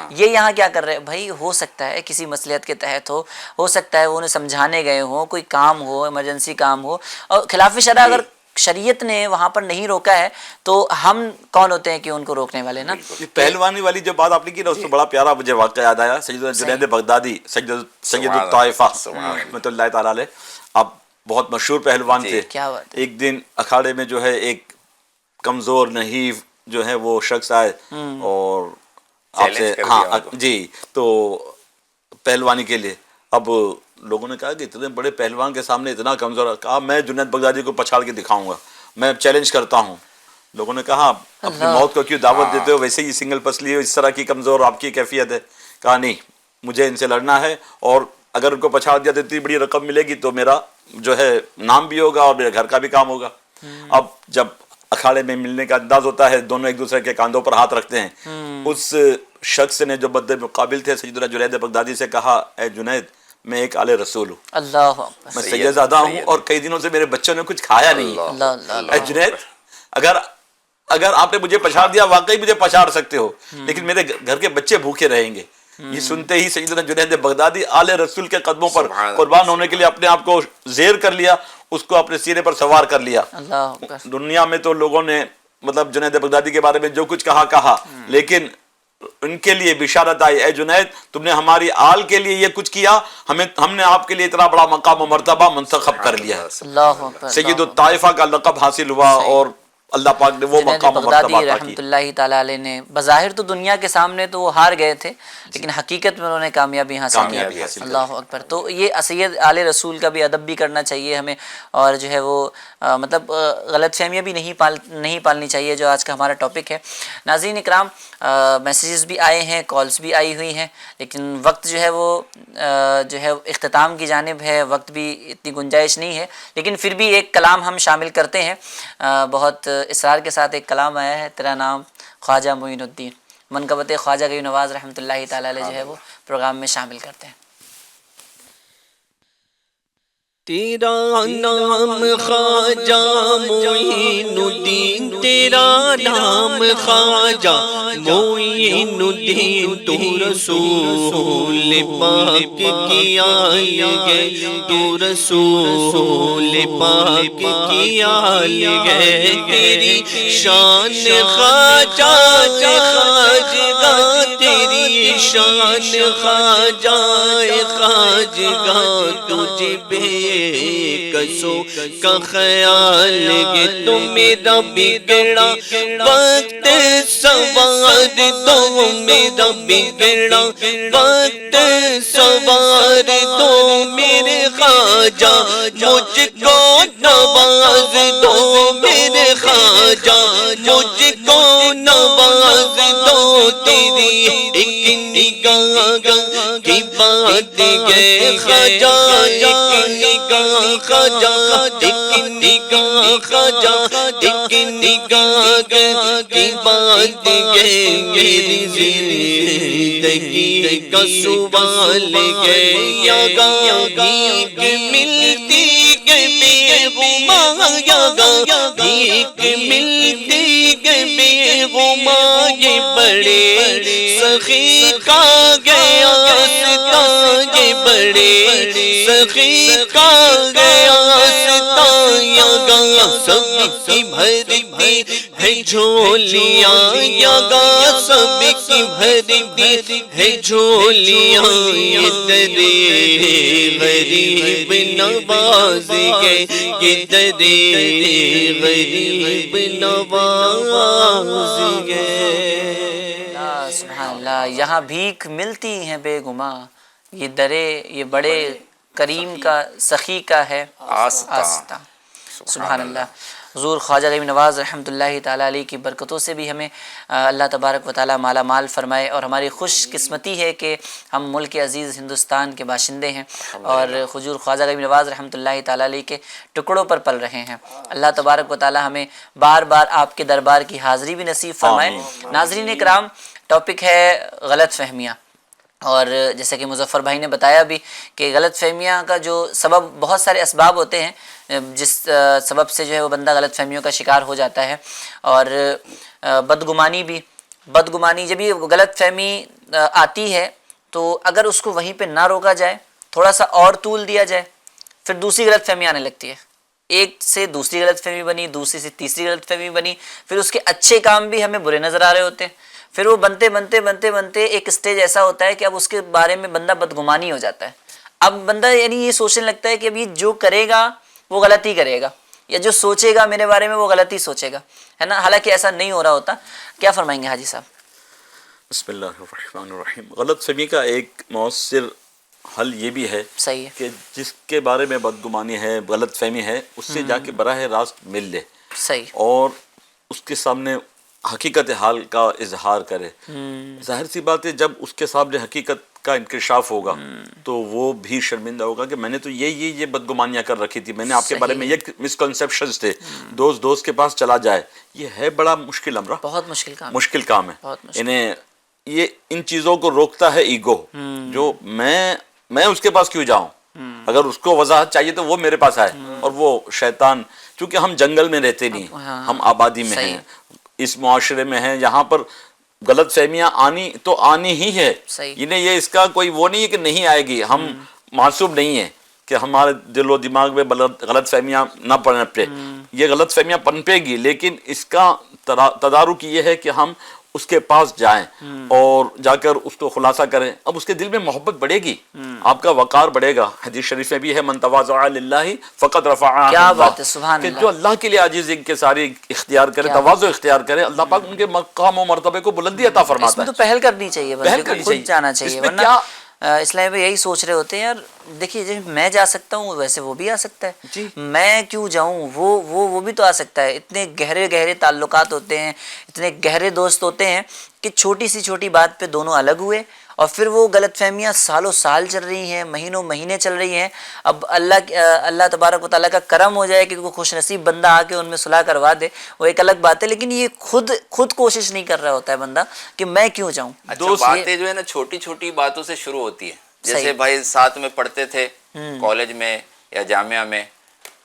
یہ یہاں کیا کر رہے ہیں. بھائی ہو سکتا ہے کسی مصلحت کے تحت ہو سکتا ہے وہ انہیں سمجھانے گئے ہوں, کوئی کام ہو, ایمرجنسی کام ہو, اور خلاف شرع اگر شریعت نے وہاں پر نہیں روکا ہے تو ہم کون ہوتے ہیں کہ ان کو روکنے والے نا. پہلوانی والی جو بات آپ نے کی نا, اس سے بڑا پیارا مجھے واقعہ یاد آیا. سید جنید بغدادی, سید الطائفہ رحمۃ اللہ تعالیٰ علیہ, آپ بہت مشہور پہلوان تھے. ایک دن اکھاڑے میں جو ہے ایک کمزور نحیف جو ہے وہ شخص آئے اور آپ سے تو پہلوانی کے لیے. اب لوگوں نے کہا کہ اتنے بڑے پہلوان کے سامنے اتنا کمزور, کہا میں جنید بغدادی کو پچھاڑ کے دکھاؤں گا, میں چیلنج کرتا ہوں. لوگوں نے کہا اپنی موت کو کیوں دعوت دیتے ہو, ویسے ہی سنگل پسلی ہو, اس طرح کی کمزور آپ کی کیفیت ہے. کہا نہیں, مجھے ان سے لڑنا ہے, اور اگر ان کو پچھاڑ دیا تو اتنی بڑی رقم ملے گی تو میرا جو ہے نام بھی ہوگا اور میرے گھر کا بھی کام ہوگا. اب جب اکھاڑے میں ملنے کا انداز ہوتا ہے, دونوں ایک دوسرے کے کاندھوں پر ہاتھ رکھتے ہیں. اس شخص نے جو بد مقابل تھے سیدنا جنید بغدادی سے کہا, اے جنید میں ایک آل رسول ہوں, اللہ میں سید زادہ ہوں, اور کئی دنوں سے میرے بچوں نے کچھ کھایا نہیں. اے جنید اگر آپ نے مجھے پچھاڑ دیا, واقعی مجھے پچھاڑ سکتے ہو, لیکن میرے گھر کے بچے بھوکے رہیں گے. یہ سنتے ہی سیدنا جنید بغدادی آل رسول کے قدموں پر قربان ہونے کے لیے اپنے آپ کو زیر کر لیا, اس کو اپنے سینے پر سوار کر لیا. دنیا میں تو لوگوں نے مطلب جنید بغدادی کے بارے میں جو کچھ کہا, لیکن ان کے لیے بشارت آئی, اے جنید تم نے ہماری آل کے لیے یہ کچھ کیا, ہم نے آپ کے لیے اتنا بڑا مقام و مرتبہ منتخب کر لیا. سید الطائفہ کا لقب حاصل ہوا, اور اللہ پاک نے وہ مقام و مرتبہ عطا کی. رحمۃ اللہ تعالیٰ علیہ نے بظاہر تو دنیا کے سامنے تو وہ ہار گئے تھے, لیکن حقیقت میں انہوں نے کامیابی حاصل کی. اللہ اکبر. تو یہ سید آل رسول کا بھی ادب بھی کرنا چاہیے ہمیں, اور جو ہے وہ مطلب غلط فہمیاں بھی نہیں پالنی چاہیے، جو آج کا ہمارا ٹاپک ہے۔ ناظرین اکرام، میسیجز بھی آئے ہیں، کالز بھی آئی ہوئی ہیں، لیکن وقت جو ہے وہ جو ہے اختتام کی جانب ہے، وقت بھی اتنی گنجائش نہیں ہے، لیکن پھر بھی ایک کلام ہم شامل کرتے ہیں۔ بہت اصرار کے ساتھ ایک کلام آیا ہے، تیرا نام خواجہ معین الدین، منقبت خواجہ غریب نواز رحمۃ اللہ تعالی علیہ جو ہے وہ پروگرام میں شامل کرتے ہیں۔ تیرا نام خواجہ معین الدین، تیرا نام خواجہ معین الدین، تو رسول پاک کی آل گئے، تو رسول پاک کی آل گئے، تیری شان خواجہ خواجگاہ، تیری شان خواجہ خواجگاہ، تجھ بے کسو کا خیال گے، تو میرا بگڑا وقت سوار دو، میرا بگڑا وقت سوار دو، میرے خواجہ مجھ کو نواز دو، میرے خواجہ مجھ کو نواز دو، تیری ایک نگاہ کی بات گئے خواجہ، ایک نگاہ خواجہ، ایک نگاہ خواجہ، ایک نگاہ کی بات گئے، میری زندگی کا سوال گئے، یا گاہ ملتی گئے بے غما، یا گاہ ملتی گئے بے غما، یہ بڑے سخی کا گیا ستا، یہ بڑے سخی کا گیا ستا، یا گا سب کی بھر دی ہے جھولیاں، یا گا سب کی بھر دی ہے جھولیاں، یہ درے غریب نواز گئے، یہ درے غریب نواز گئے۔ سبحان اللہ، یہاں بھیک ملتی ہیں بے گما، یہ درے یہ بڑے کریم کا سخی کا ہے آستہ۔ سبحان اللہ۔ حضور خواجہ غریب نواز رحمۃ اللہ تعالیٰ علیہ کی برکتوں سے بھی ہمیں اللہ تبارک و تعالیٰ مالا مال فرمائے، اور ہماری خوش قسمتی ہے کہ ہم ملک عزیز ہندوستان کے باشندے ہیں اور حضور خواجہ غریب نواز رحمۃ اللہ تعالیٰ علیہ کے ٹکڑوں پر پل رہے ہیں۔ اللہ تبارک و تعالیٰ ہمیں بار بار آپ کے دربار کی حاضری بھی نصیب فرمائے۔ ناظرین اکرام، ٹاپک ہے غلط فہمیاں، اور جیسے کہ مظفر بھائی نے بتایا بھی کہ غلط فہمیاں کا جو سبب، بہت سارے اسباب ہوتے ہیں جس سبب سے جو ہے وہ بندہ غلط فہمیوں کا شکار ہو جاتا ہے، اور بدگمانی بھی، بدگمانی جب یہ غلط فہمی آتی ہے تو اگر اس کو وہیں پہ نہ روکا جائے، تھوڑا سا اور طول دیا جائے، پھر دوسری غلط فہمی آنے لگتی ہے، ایک سے دوسری غلط فہمی بنی، دوسری سے تیسری غلط فہمی بنی، پھر اس کے اچھے کام بھی ہمیں برے نظر آ رہے ہوتے ہیں، پھر وہ بنتے ایک اسٹیج ایسا ہوتا ہے کہ اب اس کے بارے میں بندہ بدگمانی ہو جاتا ہے، اب بندہ یعنی یہ سوچنے لگتا ہے کہ اب یہ جو کرے گا وہ غلط ہی کرے گا، یا جو سوچے گا میرے بارے میں وہ غلط ہی سوچے گا، ہے نا، حالانکہ ایسا نہیں ہو رہا ہوتا۔ کیا فرمائیں گے حاجی صاحب؟ بسم اللہ الرحمن الرحیم۔ غلط فہمی کا ایک مؤثر حل یہ بھی ہے صحیح ہے کہ جس کے بارے میں بدگمانی ہے، غلط فہمی ہے، اس سے جا کے براہ راست مل لے صحیح، اور اس کے سامنے حقیقت حال کا اظہار کرے۔ ظاہر سی بات ہے جب اس کے سامنے حقیقت کا انکشاف ہوگا تو وہ بھی شرمندہ ہوگا کہ میں نے تو یہ بدگمانیاں کر رکھی تھی، میں نے آپ کے بارے میں یہ مسکنسیپشنز تھے، دوست کے پاس چلا جائے، یہ ہے بڑا مشکل امر، بہت مشکل کام، مشکل کام ہے۔ بہت مشکل۔ انہیں یہ ان چیزوں کو روکتا ہے ایگو، جو میں اس کے پاس کیوں جاؤں، اگر اس کو وضاحت چاہیے تو وہ میرے پاس آئے، اور وہ شیطان، چونکہ ہم جنگل میں رہتے نہیں، ہم آبادی میں ہیں، اس معاشرے میں ہیں، یہاں پر غلط فہمیاں آنی تو آنی ہی ہے، انہیں یہ اس کا کوئی وہ نہیں ہے کہ نہیں آئے گی، ہم معصوم نہیں ہیں کہ ہمارے دل و دماغ میں غلط فہمیاں نہ پنپے، یہ غلط فہمیاں پنپے گی، لیکن اس کا تدارک یہ ہے کہ ہم اس کے پاس جائیں اور جا کر اس کو خلاصہ کریں، اب اس کے دل میں محبت بڑھے گی، آپ کا وقار بڑھے گا۔ حدیث شریف میں بھی ہے من تواضع للہ فقد رفعہ، کیا بات ہے، سبحان اللہ، کہ جو اللہ کے لیے عاجزی کے ساری اختیار کرے، تواضع اختیار کرے، اللہ پاک ان کے مقام و مرتبے کو بلندی عطا فرماتا ہے۔ اس میں تو پہل کرنی چاہیے، پہل کرنی خود جانا چاہیے، اس میں ورنہ کیا اسلامی بھائی یہی سوچ رہے ہوتے ہیں یار دیکھیے جیسے میں جا سکتا ہوں ویسے وہ بھی آ سکتا ہے، میں کیوں جاؤں، وہ بھی تو آ سکتا ہے۔ اتنے گہرے تعلقات ہوتے ہیں، اتنے گہرے دوست ہوتے ہیں کہ چھوٹی سی چھوٹی بات پہ دونوں الگ ہوئے اور پھر وہ غلط فہمیاں سالوں سال چل رہی ہیں، مہینوں مہینے چل رہی ہیں۔ اب اللہ تبارک و تعالیٰ کا کرم ہو جائے کہ کوئی خوش نصیب بندہ آ کے ان میں صلح کروا دے، وہ ایک الگ بات ہے، لیکن یہ خود کوشش نہیں کر رہا ہوتا ہے بندہ کہ میں کیوں جاؤں۔ اچھا باتیں جو ہے نا چھوٹی چھوٹی باتوں سے شروع ہوتی ہے، جیسے بھائی ساتھ میں پڑھتے تھے کالج میں یا جامعہ میں،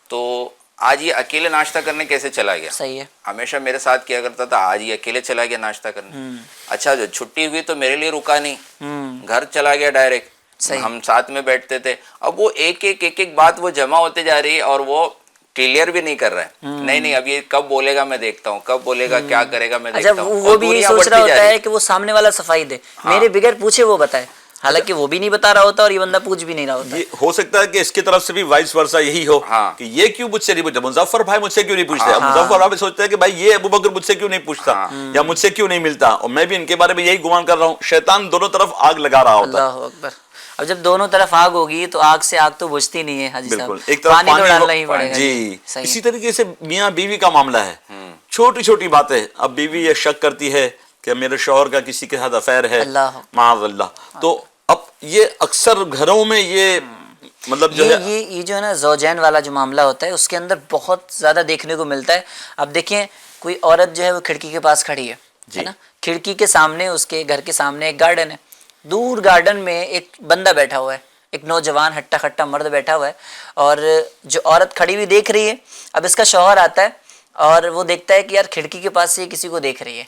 تو آج یہ اکیلے ناشتہ کرنے کیسے چلا گیا؟ صحیح ہے، ہمیشہ میرے ساتھ کیا کرتا تھا، آج یہ اکیلے چلا گیا ناشتہ کرنے۔ اچھا جو چھٹی ہوئی تو میرے لیے رکا نہیں، گھر چلا گیا ڈائریکٹ، ہم ساتھ میں بیٹھتے تھے۔ اب وہ ایک بات وہ جمع ہوتے جا رہی ہے اور وہ کلیئر بھی نہیں کر رہا ہے، نہیں اب یہ کب بولے گا میں دیکھتا ہوں، کب بولے گا کیا کرے گا میں دیکھتا ہوں۔ وہ بھی یہی سوچ رہا ہوتا ہے کہ وہ سامنے والا صفائی دے، میرے بغیر پوچھے وہ بتائے، حالانکہ وہ بھی نہیں بتا رہا ہوتا اور یہ بندہ پوچھ بھی نہیں رہا ہوتا۔ یہ ہو سکتا ہے کہ اس کی طرف سے بھی وائس ورثہ یہی ہو کہ یہ کیوں مجھ سے نہیں پوچھتا، مظفر بھائی مجھ سے کیوں نہیں پوچھتے، مظفر بھائی سوچتا ہے کہ بھائی یہ ابو بکر مجھ سے کیوں نہیں پوچھتا یا مجھ سے کیوں نہیں ملتا، اور میں بھی ان کے بارے میں یہی گمان کر رہا ہوں۔ شیطان دونوں طرف آگ لگا رہا ہوتا ہے۔ اللہ اکبر۔ اب جب دونوں طرف آگ ہوگی تو آگ سے آگ تو بجھتی نہیں ہے حاجی صاحب، بالکل، ایک طرف پانی تو ڈالنا ہی پڑے گا۔ جی اسی طریقے سے میاں بیوی کا معاملہ ہے، چھوٹی چھوٹی باتیں، اب بیوی یہ شک کرتی ہے کہ میرے شوہر کا کسی کے ساتھ افیئر ہے، معاذ اللہ، تو اب یہ اکثر گھروں میں یہ مطلب جو ہے یہ جو ہے نا زوجین والا جو معاملہ ہوتا ہے اس کے اندر بہت زیادہ دیکھنے کو ملتا ہے۔ اب دیکھیں کوئی عورت جو ہے وہ کھڑکی کے پاس کھڑی ہے نا، کھڑکی کے سامنے اس کے گھر کے سامنے ایک گارڈن ہے، دور گارڈن میں ایک بندہ بیٹھا ہوا ہے، ایک نوجوان ہٹا کھٹا مرد بیٹھا ہوا ہے، اور جو عورت کھڑی ہوئی دیکھ رہی ہے۔ اب اس کا شوہر آتا ہے اور وہ دیکھتا ہے کہ یار کھڑکی کے پاس سے کسی کو دیکھ رہی ہے۔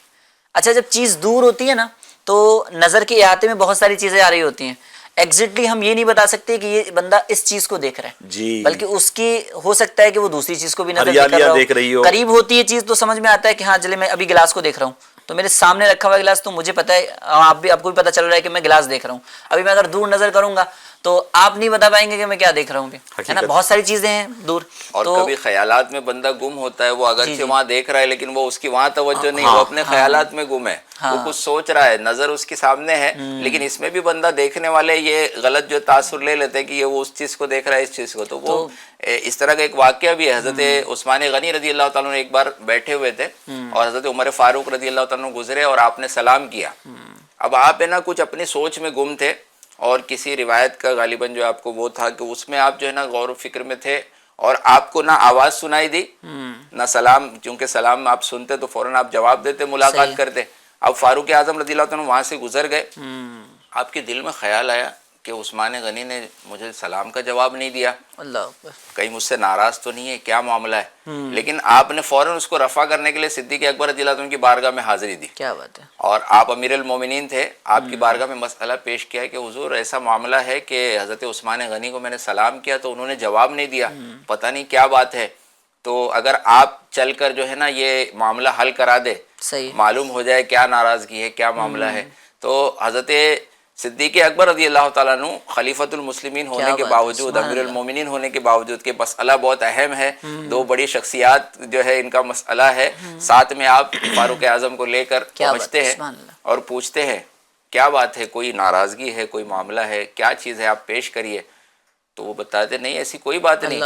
اچھا جب چیز دور ہوتی ہے نا تو نظر کے احاطے میں بہت ساری چیزیں آ رہی ہوتی ہیں، ایگزیکٹلی ہم یہ نہیں بتا سکتے کہ یہ بندہ اس چیز کو دیکھ رہا ہے، بلکہ اس کی ہو سکتا ہے کہ وہ دوسری چیز کو بھی نظر دیکھ رہا ہو۔ قریب ہوتی ہے چیز تو سمجھ میں آتا ہے کہ ہاں چلے میں ابھی گلاس کو دیکھ رہا ہوں، تو میرے سامنے رکھا ہوا گلاس تو مجھے پتا ہے، آپ کو بھی پتا چل رہا ہے کہ میں گلاس دیکھ رہا ہوں۔ ابھی میں اگر دور نظر کروں گا تو آپ نہیں بتا پائیں گے کہ میں کیا دیکھ رہا ہوں، ہے نا، بہت ساری چیزیں ہیں دور۔ اور کبھی خیالات میں بندہ گم ہوتا ہے، وہ اگرچہ وہاں دیکھ رہا ہے لیکن وہ اس کی وہاں توجہ نہیں، وہ اپنے خیالات میں گم ہے، وہ کچھ سوچ رہا ہے، نظر اس کے سامنے ہے، لیکن اس میں بھی بندہ دیکھنے والے یہ غلط جو تاثر لے لیتے ہیں کہ یہ وہ اس چیز کو دیکھ رہا ہے، اس چیز کو، تو وہ اس طرح کا ایک واقعہ بھی ہے۔ حضرت عثمان غنی رضی اللہ تعالیٰ عنہ ایک بار بیٹھے ہوئے تھے اور حضرت عمر فاروق رضی اللہ تعالیٰ عنہ گزرے اور آپ نے سلام کیا۔ اب آپ ہے نا کچھ اپنی سوچ میں گم تھے، اور کسی روایت کا غالباً جو آپ کو وہ تھا کہ اس میں آپ جو ہے نا غور و فکر میں تھے، اور آپ کو نہ آواز سنائی دی نہ سلام، کیونکہ سلام آپ سنتے تو فوراً آپ جواب دیتے، ملاقات کرتے۔ اب فاروق اعظم رضی اللہ عنہ وہاں سے گزر گئے، آپ کے دل میں خیال آیا کہ عثمان غنی نے مجھے سلام کا جواب نہیں دیا، اللہ اکبر، کہیں مجھ سے ناراض تو نہیں ہے، کیا معاملہ ہے؟ لیکن آپ نے فوراً اس کو رفع کرنے کے لیے صدیق اکبر رضی اللہ عنہ کی بارگاہ میں حاضری دی، کیا بات ہے، اور آپ امیر المومنین تھے، آپ کی بارگاہ میں مسئلہ پیش کیا کہ حضور ایسا معاملہ ہے کہ حضرت عثمان غنی کو میں نے سلام کیا تو انہوں نے جواب نہیں دیا، پتہ نہیں کیا بات ہے، تو اگر آپ چل کر جو ہے نا یہ معاملہ حل کرا دے، معلوم ہو جائے کیا ناراضگی ہے، کیا معاملہ ہے۔ تو حضرت صدیق اکبر رضی اللہ تعالیٰ عنہ خلیفۃ المسلمین ہونے کے باوجود، امیر المومنین ہونے کے باوجود کہ مسئلہ بہت اہم ہے، دو بڑی شخصیات جو ہے ان کا مسئلہ ہے، ساتھ میں آپ فاروق اعظم کو لے کر پہنچتے ہیں اور پوچھتے ہیں کیا بات ہے، کوئی ناراضگی ہے، کوئی معاملہ ہے، کیا چیز ہے، آپ پیش کریے۔ تو وہ بتاتے نہیں ایسی کوئی بات نہیں،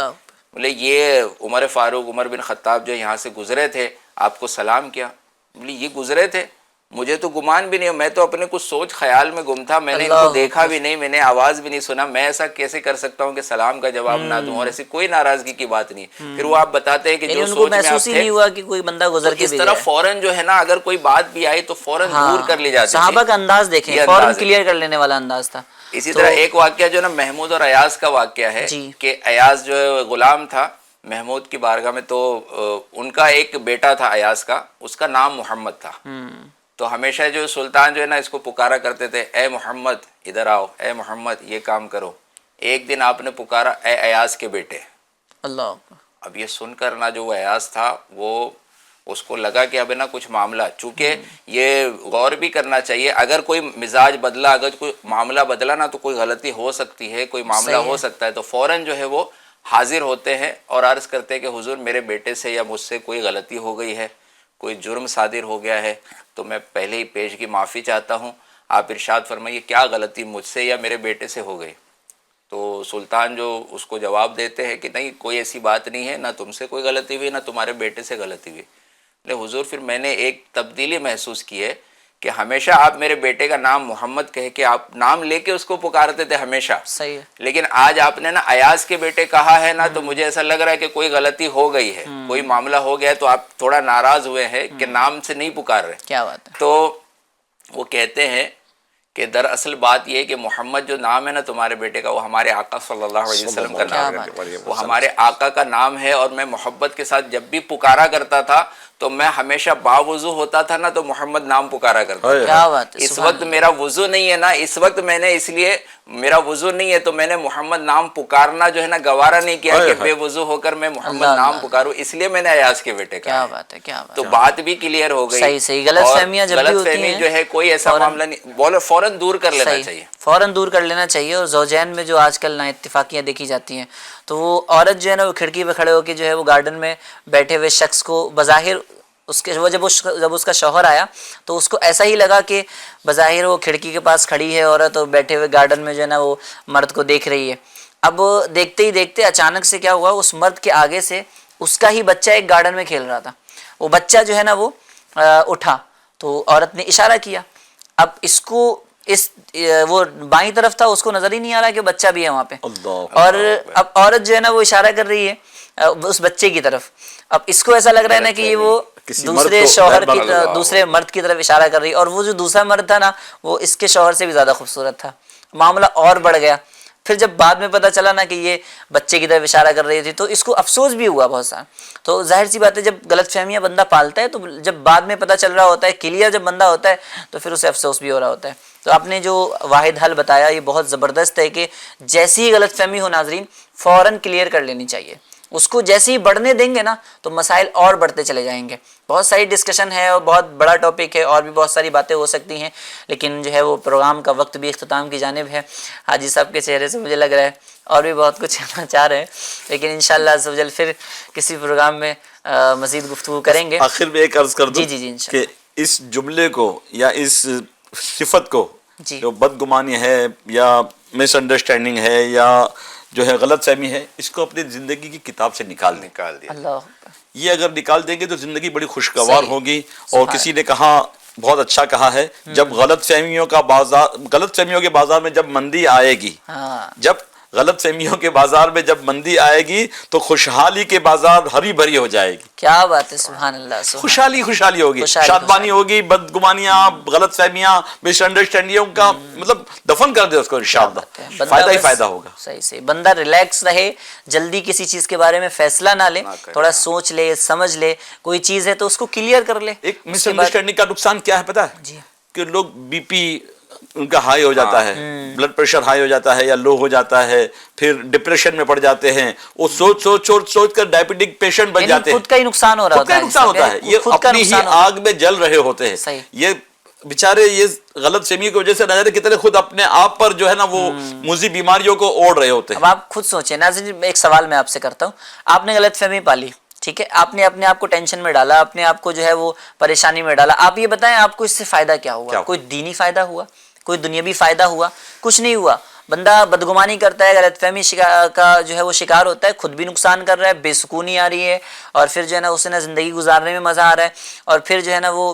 بولے یہ عمر فاروق عمر بن خطاب جو یہاں سے گزرے تھے آپ کو سلام کیا، بولے یہ گزرے تھے، مجھے تو گمان بھی نہیں، میں تو اپنے کچھ سوچ خیال میں گم تھا، میں نے ان کو دیکھا بھی نہیں، میں نے آواز بھی نہیں سنا، میں ایسا کیسے کر سکتا ہوں کہ سلام کا جواب نہ دوں، اور ایسی کوئی ناراضگی کی بات نہیں۔ پھر وہ آپ بتاتے ہیں کہ جو سوچ میں آپ تھے، نہیں ہوا کہ کوئی بندہ گزر کے اس طرح فوراً جو ہے نا اگر کوئی بات بھی آئی تو فوراً دور کر لی جاتی تھی۔ صحابہ کا انداز دیکھیں، فوراً کلیئر کر لینے والا انداز تھا۔ اسی طرح ایک واقعہ جو نا محمود اور ایاز کا واقعہ ہے کہ ایاز جو ہے غلام تھا محمود کی بارگاہ میں، تو ان کا ایک بیٹا تھا ایاز کا، اس کا نام محمد تھا، تو ہمیشہ جو سلطان جو ہے نا اس کو پکارا کرتے تھے، اے محمد ادھر آؤ، اے محمد یہ کام کرو۔ ایک دن آپ نے پکارا اے ایاز کے بیٹے، اللہ، اب یہ سن کر نا جو وہ ایاز تھا وہ اس کو لگا کہ اب ہے نا کچھ معاملہ، چونکہ یہ غور بھی کرنا چاہیے، اگر کوئی مزاج بدلا، اگر کوئی معاملہ بدلا نا تو کوئی غلطی ہو سکتی ہے، کوئی معاملہ ہو سکتا ہے، تو فوراً جو ہے وہ حاضر ہوتے ہیں اور عرض کرتے ہیں کہ حضور میرے بیٹے سے یا مجھ سے کوئی غلطی ہو گئی ہے، کوئی جرم صادر ہو گیا ہے، تو میں پہلے ہی پیشگی معافی چاہتا ہوں، آپ ارشاد فرمائیے کیا غلطی مجھ سے یا میرے بیٹے سے ہو گئی؟ تو سلطان جو اس کو جواب دیتے ہیں کہ نہیں کوئی ایسی بات نہیں ہے، نہ تم سے کوئی غلطی ہوئی نہ تمہارے بیٹے سے غلطی ہوئی. لیکن حضور پھر میں نے ایک تبدیلی محسوس کی ہے کہ ہمیشہ آپ میرے بیٹے کا نام محمد کہہ کے آپ نام لے کے اس کو پکارتے تھے ہمیشہ، صحیح ہے. لیکن آج آپ نے نا ایاز کے بیٹے کہا ہے نا، تو مجھے ایسا لگ رہا ہے کہ کوئی غلطی ہو گئی ہے، کوئی معاملہ ہو گیا ہے، تو آپ تھوڑا ناراض ہوئے ہیں کہ نام سے نہیں پکار رہے. کیا بات ہے. تو وہ کہتے ہیں کہ دراصل بات یہ ہے کہ محمد جو نام ہے نا تمہارے بیٹے کا، وہ ہمارے آقا صلی اللہ علیہ وسلم کا نام ہے، وہ ہمارے آقا کا نام ہے. اور میں محبت کے ساتھ جب بھی پکارا کرتا تھا تو میں ہمیشہ باوضو ہوتا تھا نا تو محمد نام پکارا کرتا تھا. کیا بات ہے. اس وقت میرا وضو نہیں ہے نا، اس وقت میں نے اس لیے میرا وضو نہیں ہے تو میں نے محمد نام پکارنا جو ہے نا گوارا نہیں کیا کہ بے وضو ہو کر میں محمد نام پکاروں، اس لیے میں نے ایاز کے بیٹے کا. کیا بات ہے. کیا بات تو بات بھی کلیئر ہو گئی. صحیح صحیح. غلط فہمیاں جب بھی غلط ہوتی فہمی ہیں جو ہے کوئی ایسا معاملہ نہیں، بولو فوراً دور کر لینا چاہیے، فوراً دور کر لینا چاہیے. اور زوجین میں جو آج کل نا اتفاقیاں دیکھی جاتی ہیں تو وہ عورت جو ہے نا وہ کھڑکی پہ کھڑے ہو کے جو ہے وہ گارڈن میں بیٹھے ہوئے شخص کو بظاہر اس کے وہ جب اس کا شوہر آیا تو اس کو ایسا ہی لگا کہ بظاہر وہ کھڑکی کے پاس کھڑی ہے عورت اور بیٹھے ہوئے گارڈن میں جو ہے نا وہ مرد کو دیکھ رہی ہے. اب دیکھتے ہی دیکھتے اچانک سے کیا ہوا، اس مرد کے آگے سے اس کا ہی بچہ ایک گارڈن میں کھیل رہا تھا. وہ بچہ جو ہے نا وہ اٹھا تو عورت نے اشارہ کیا. اب اس کو وہ بائیں طرف تھا، اس کو نظر ہی نہیں آ رہا کہ بچہ بھی ہے وہاں پہ. اور اب عورت جو ہے نا وہ اشارہ کر رہی ہے اس بچے کی طرف. اب اس کو ایسا لگ رہا ہے نا کہ یہ وہ دوسرے شوہر کی دوسرے مرد کی طرف اشارہ کر رہی ہے. اور وہ جو دوسرا مرد تھا نا وہ اس کے شوہر سے بھی زیادہ خوبصورت تھا. معاملہ اور بڑھ گیا. پھر جب بعد میں پتہ چلا نا کہ یہ بچے کی طرف اشارہ کر رہی تھی تو اس کو افسوس بھی ہوا بہت سارا. تو ظاہر سی بات ہے جب غلط فہمیاں بندہ پالتا ہے تو جب بعد میں پتہ چل رہا ہوتا ہے، کلیئر جب بندہ ہوتا ہے تو پھر اسے افسوس بھی ہو رہا ہوتا ہے. تو آپ نے جو واحد حل بتایا یہ بہت زبردست ہے کہ جیسی ہی غلط فہمی ہو ناظرین فوراً کلیئر کر لینی چاہیے. اس کو جیسے ہی بڑھنے دیں گے نا تو مسائل اور بڑھتے چلے جائیں گے. بہت ساری ڈسکشن ہے اور بہت بڑا ٹاپک ہے اور بھی بہت ساری باتیں ہو سکتی ہیں، لیکن جو ہے وہ پروگرام کا وقت بھی اختتام کی جانب ہے. حاجی صاحب کے چہرے سے مجھے لگ رہا ہے اور بھی بہت کچھ کہنا چاہ رہے ہیں، لیکن انشاءاللہ عز و جل پھر کسی پروگرام میں مزید گفتگو کریں گے. آخر میں ایک عرض کر دوں جی کہ اس جملے کو یا اس صفت کو جو بدگمانی ہے یا مس انڈرسٹینڈنگ ہے یا جو ہے غلط فہمی ہے، اس کو اپنی زندگی کی کتاب سے نکال دیا. اللہ یہ اگر نکال دیں گے تو زندگی بڑی خوشگوار ہوگی. اور کسی نے کہا بہت اچھا کہا ہے، جب غلط فہمیوں کے بازار میں جب مندی آئے گی، جب غلط فہمیوں کے بازار میں جب مندی آئے گی تو خوشحالی کے بازار ہری بھری ہو جائے گی. کیا بات ہے. سبحان اللہ. خوشحالی ہوگی، شادمانی ہوگی. بدگمانیاں، غلط فہمیاں، مس انڈرسٹینڈنگوں کا مطلب دفن کر دے اس کو انشاءاللہ، فائدہ ہی فائدہ ہوگا. صحیح. بندہ ریلیکس رہے، جلدی کسی چیز کے بارے میں فیصلہ نہ لے، تھوڑا سوچ لے، سمجھ لے. کوئی چیز ہے تو اس کو کلیئر کر لے. ایک مس انڈرسٹینڈنگ کا نقصان کیا ہے پتہ ہے؟ کہ لوگ بی پی ان کا ہائی ہو جاتا ہے، بلڈ پریشر ہائی ہو جاتا ہے یا لو ہو جاتا ہے، پھر ڈپریشن میں پڑ جاتے ہیں. وہ سوچ کر ڈائبٹک پیشنٹ بن جاتے ہیں. خود کا ہی نقصان ہو رہا ہوتا ہے. نقصان ہوتا ہے. یہ اپنی ہی آگ میں جل رہے ہوتے ہیں. یہ بیچارے یہ غلط فہمی کی وجہ سے نہ جانے کتنے خود اپنے آپ پر جو ہے نا وہ موذی بیماریوں کو اوڑھ رہے ہوتے ہیں. اب آپ خود سوچیں ناظرین، ایک سوال میں آپ سے کرتا ہوں. آپ نے غلط فہمی پالی، ٹھیک ہے، آپ نے اپنے آپ کو ٹینشن میں ڈالا، اپنے آپ کو جو ہے وہ پریشانی میں ڈالا. آپ یہ بتائیں آپ کو اس سے فائدہ کیا ہوا؟ کوئی دینی فائدہ ہوا؟ کوئی دنیاوی فائدہ ہوا؟ کچھ نہیں ہوا. بندہ بدگمانی کرتا ہے، غلط فہمی کا جو ہے وہ شکار ہوتا ہے، خود بھی نقصان کر رہا ہے، بے سکونی آ رہی ہے، اور پھر جو ہے نا اسے نا زندگی گزارنے میں مزہ آ رہا ہے، اور پھر جو ہے نا وہ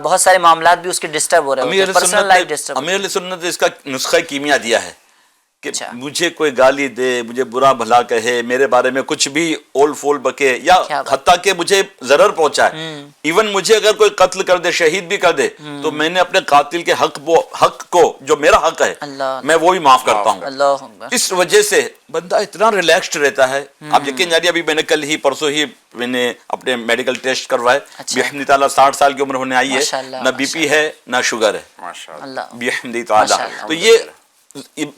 بہت سارے معاملات بھی اس کے ڈسٹرب ہو رہے ہیں، پرسنل لائف ڈسٹرب. امیر علیہ سنت نے اس کا نسخہ کیمیا دیا ہے کہ مجھے کوئی گالی دے، مجھے برا بھلا کہے، میرے بارے میں کچھ بھی اول فول بکے، یا حتیٰ کہ مجھے ضرر پہنچائے، ایون مجھے اگر کوئی قتل کر دے، شہید بھی کر دے، تو میں نے اپنے قاتل کے حق کو جو میرا حق ہے میں وہ بھی معاف کرتا ہوں. اس وجہ سے بندہ اتنا ریلیکسڈ رہتا ہے. آپ یقین جانیے ابھی میں نے کل ہی پرسوں ہی میں نے اپنے میڈیکل ٹیسٹ کروائے، بحمد تعالیٰ 60 سال کی عمر ہونے آئی ہے، نہ بی پی ہے نہ شوگر ہے، بحمد تعالیٰ. تو یہ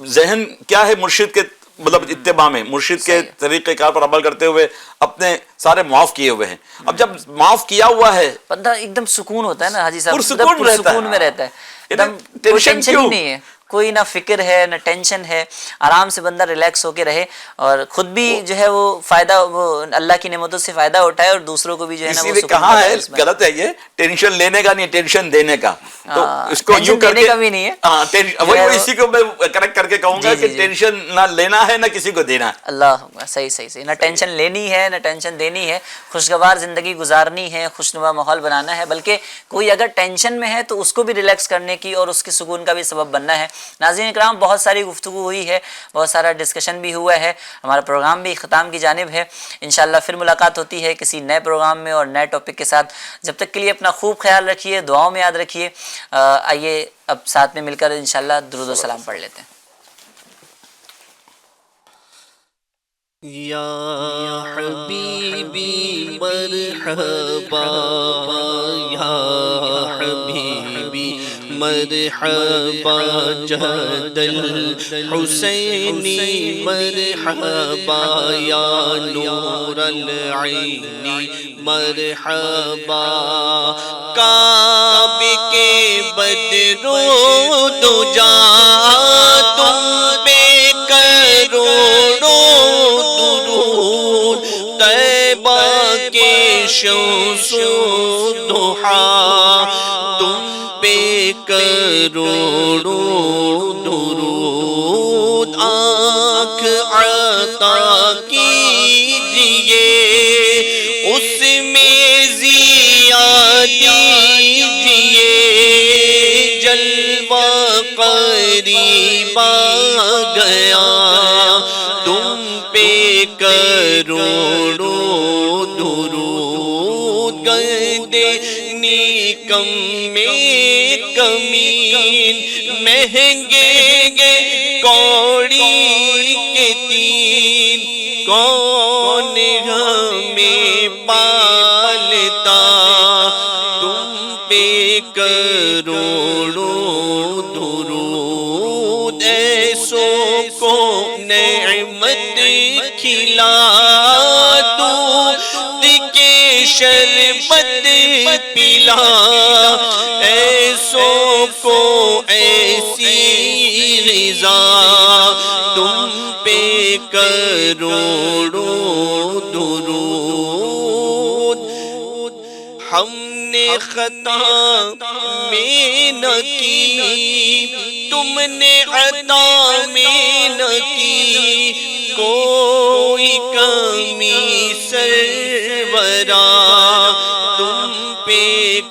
ذہن کیا ہے مرشد کے مطلب اتباع میں، مرشد کے طریقہ کار پر عمل کرتے ہوئے اپنے سارے معاف کیے ہوئے ہیں. اب جب معاف کیا ہوا ہے بندہ ایک دم سکون ہوتا ہے نا حاجی صاحب، پرسکون میں رہتا ہے. ایک دم ٹینشن ہی نہیں ہے. کوئی نہ فکر ہے نہ ٹینشن ہے، آرام سے بندہ ریلیکس ہو کے رہے اور خود بھی جو ہے وہ فائدہ، وہ اللہ کی نعمتوں سے فائدہ اٹھائے اور دوسروں کو بھی جو ہے نا اسی وہ لیے سکون کہاں کا ہے باعث بنے۔ غلط ہے یہ، ٹینشن لینے کا نہیں، ٹینشن دینے کا، تو اس کو ٹینشن یوں کر دینے کے کا بھی نہیں ہے، ہاں وہی اسی کو میں کریکٹ کر کے کہوں گا جی، کہ جی، جی۔ ٹینشن نہ لینا ہے نہ کسی کو دینا ہے۔ اللہ صحیح صحیح صحیح، نہ ٹینشن لینی ہے نہ ٹینشن دینی ہے، خوشگوار زندگی گزارنی ہے، خوشنما ماحول بنانا ہے، بلکہ کوئی اگر ٹینشن میں ہے تو اس کو بھی ریلیکس کرنے کی اور اس کے سکون کا بھی سبب بننا ہے۔ ناظرین اکرام، بہت ساری گفتگو ہوئی ہے، بہت سارا ڈسکشن بھی ہوا ہے، ہمارا پروگرام بھی اختتام کی جانب ہے۔ انشاءاللہ پھر ملاقات ہوتی ہے کسی نئے پروگرام میں اور نئے ٹاپک کے ساتھ، جب تک کے لیے اپنا خوب خیال رکھیے، دعاؤں میں یاد رکھیے۔ آئیے اب ساتھ میں مل کر انشاءاللہ درود و سلام پڑھ لیتے ہیں۔ یا حبیبی مرحبا، یا حبیبی مرحبا، جد الحسینی مرحبا، یا نور العینی مرحبا، کعبے کے بدرو دجا تم پہ کروڑوں درود، طیبہ کے شمس و ضحیٰ تم پہ کروڑوں درود، آنکھ عطا کیجئے اس میں ضیا دیجئے، جلوہ قریب آ گیا تم پہ کروڑوں درود، گردے نیکم میں کمین مہنگے کوڑی کے تین، کون ہمیں پالتا تم پہ کروڑوں درود، ایسوں کو نعمت کھلا دودھ کے شربت پلا، ایسوں کو ایسی رضا تم پہ کروڑوں درود، ہم نے خطا میں نہ کی تم نے عطا میں نہ کی، کوئی کمی سرورا تم پہ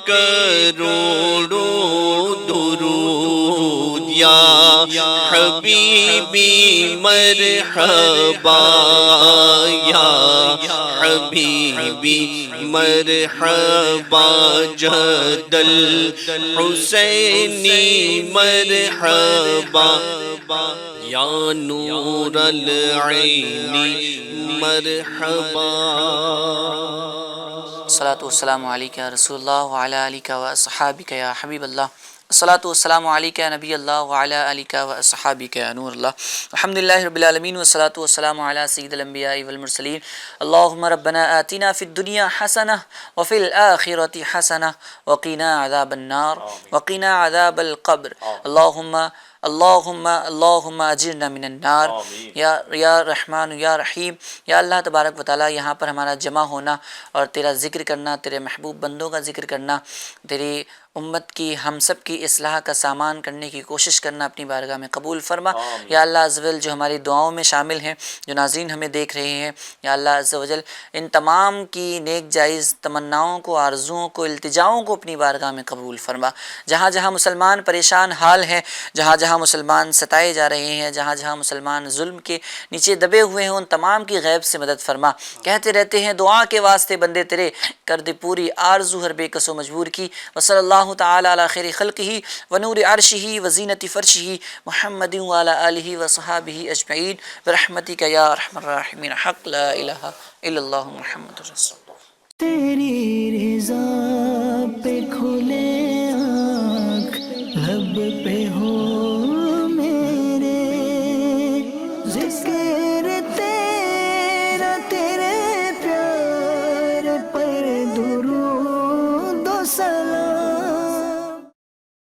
کروڑوں درود، یا حبیبی مرحبا، یا حبیبی مرحبا، جد الحسینی مرحبا، یا نور العینی مرحبا۔ الصلاۃ والسلام علیک یا رسول اللہ وعلی آلک و اصحابک یا حبیب اللہ، الصلاۃ والسلام علیک یا نبی اللہ وعلی آلک و اصحابک یا نور اللہ، الحمدللہ رب العالمین والصلاۃ والسلام علی سید الانبیاء والمرسلین، اللہم ربنا آتنا فی الدنیا حسنہ وفی الآخرۃ حسنہ وقنا عذاب النار وقنا عذاب القبر، اللہم اجرنا من النار، یا رحمان یا رحیم۔ یا اللہ تبارک و تعالیٰ، یہاں پر ہمارا جمع ہونا اور تیرا ذکر کرنا، تیرے محبوب بندوں کا ذکر کرنا، تیری امت کی، ہم سب کی اصلاح کا سامان کرنے کی کوشش کرنا اپنی بارگاہ میں قبول فرما۔ یا اللہ عز و جل، جو ہماری دعاؤں میں شامل ہیں، جو ناظرین ہمیں دیکھ رہے ہیں، یا اللہ عز و جل ان تمام کی نیک جائز تمناؤں کو، آرزوؤں کو، التجاؤں کو اپنی بارگاہ میں قبول فرما۔ جہاں جہاں مسلمان پریشان حال ہیں، جہاں جہاں مسلمان ستائے جا رہے ہیں، جہاں جہاں مسلمان ظلم کے نیچے دبے ہوئے ہیں، ان تمام کی غیب سے مدد فرما۔ کہتے رہتے ہیں دعا کے واسطے بندے تیرے، کر دے پوری آرزو ہر بے کس و مجبور کی۔ وصلی اللہ تعالی علی خیر خلقہ ونور عرشہ وزینت فرشہ محمد وعلی آلہ وصحابہ اجمعین برحمتک یا ارحم الراحمین، حق لا الہ الا اللہ محمد رسول اللہ۔ تیری رضا پہ کھلے آنکھ، لب پہ ہو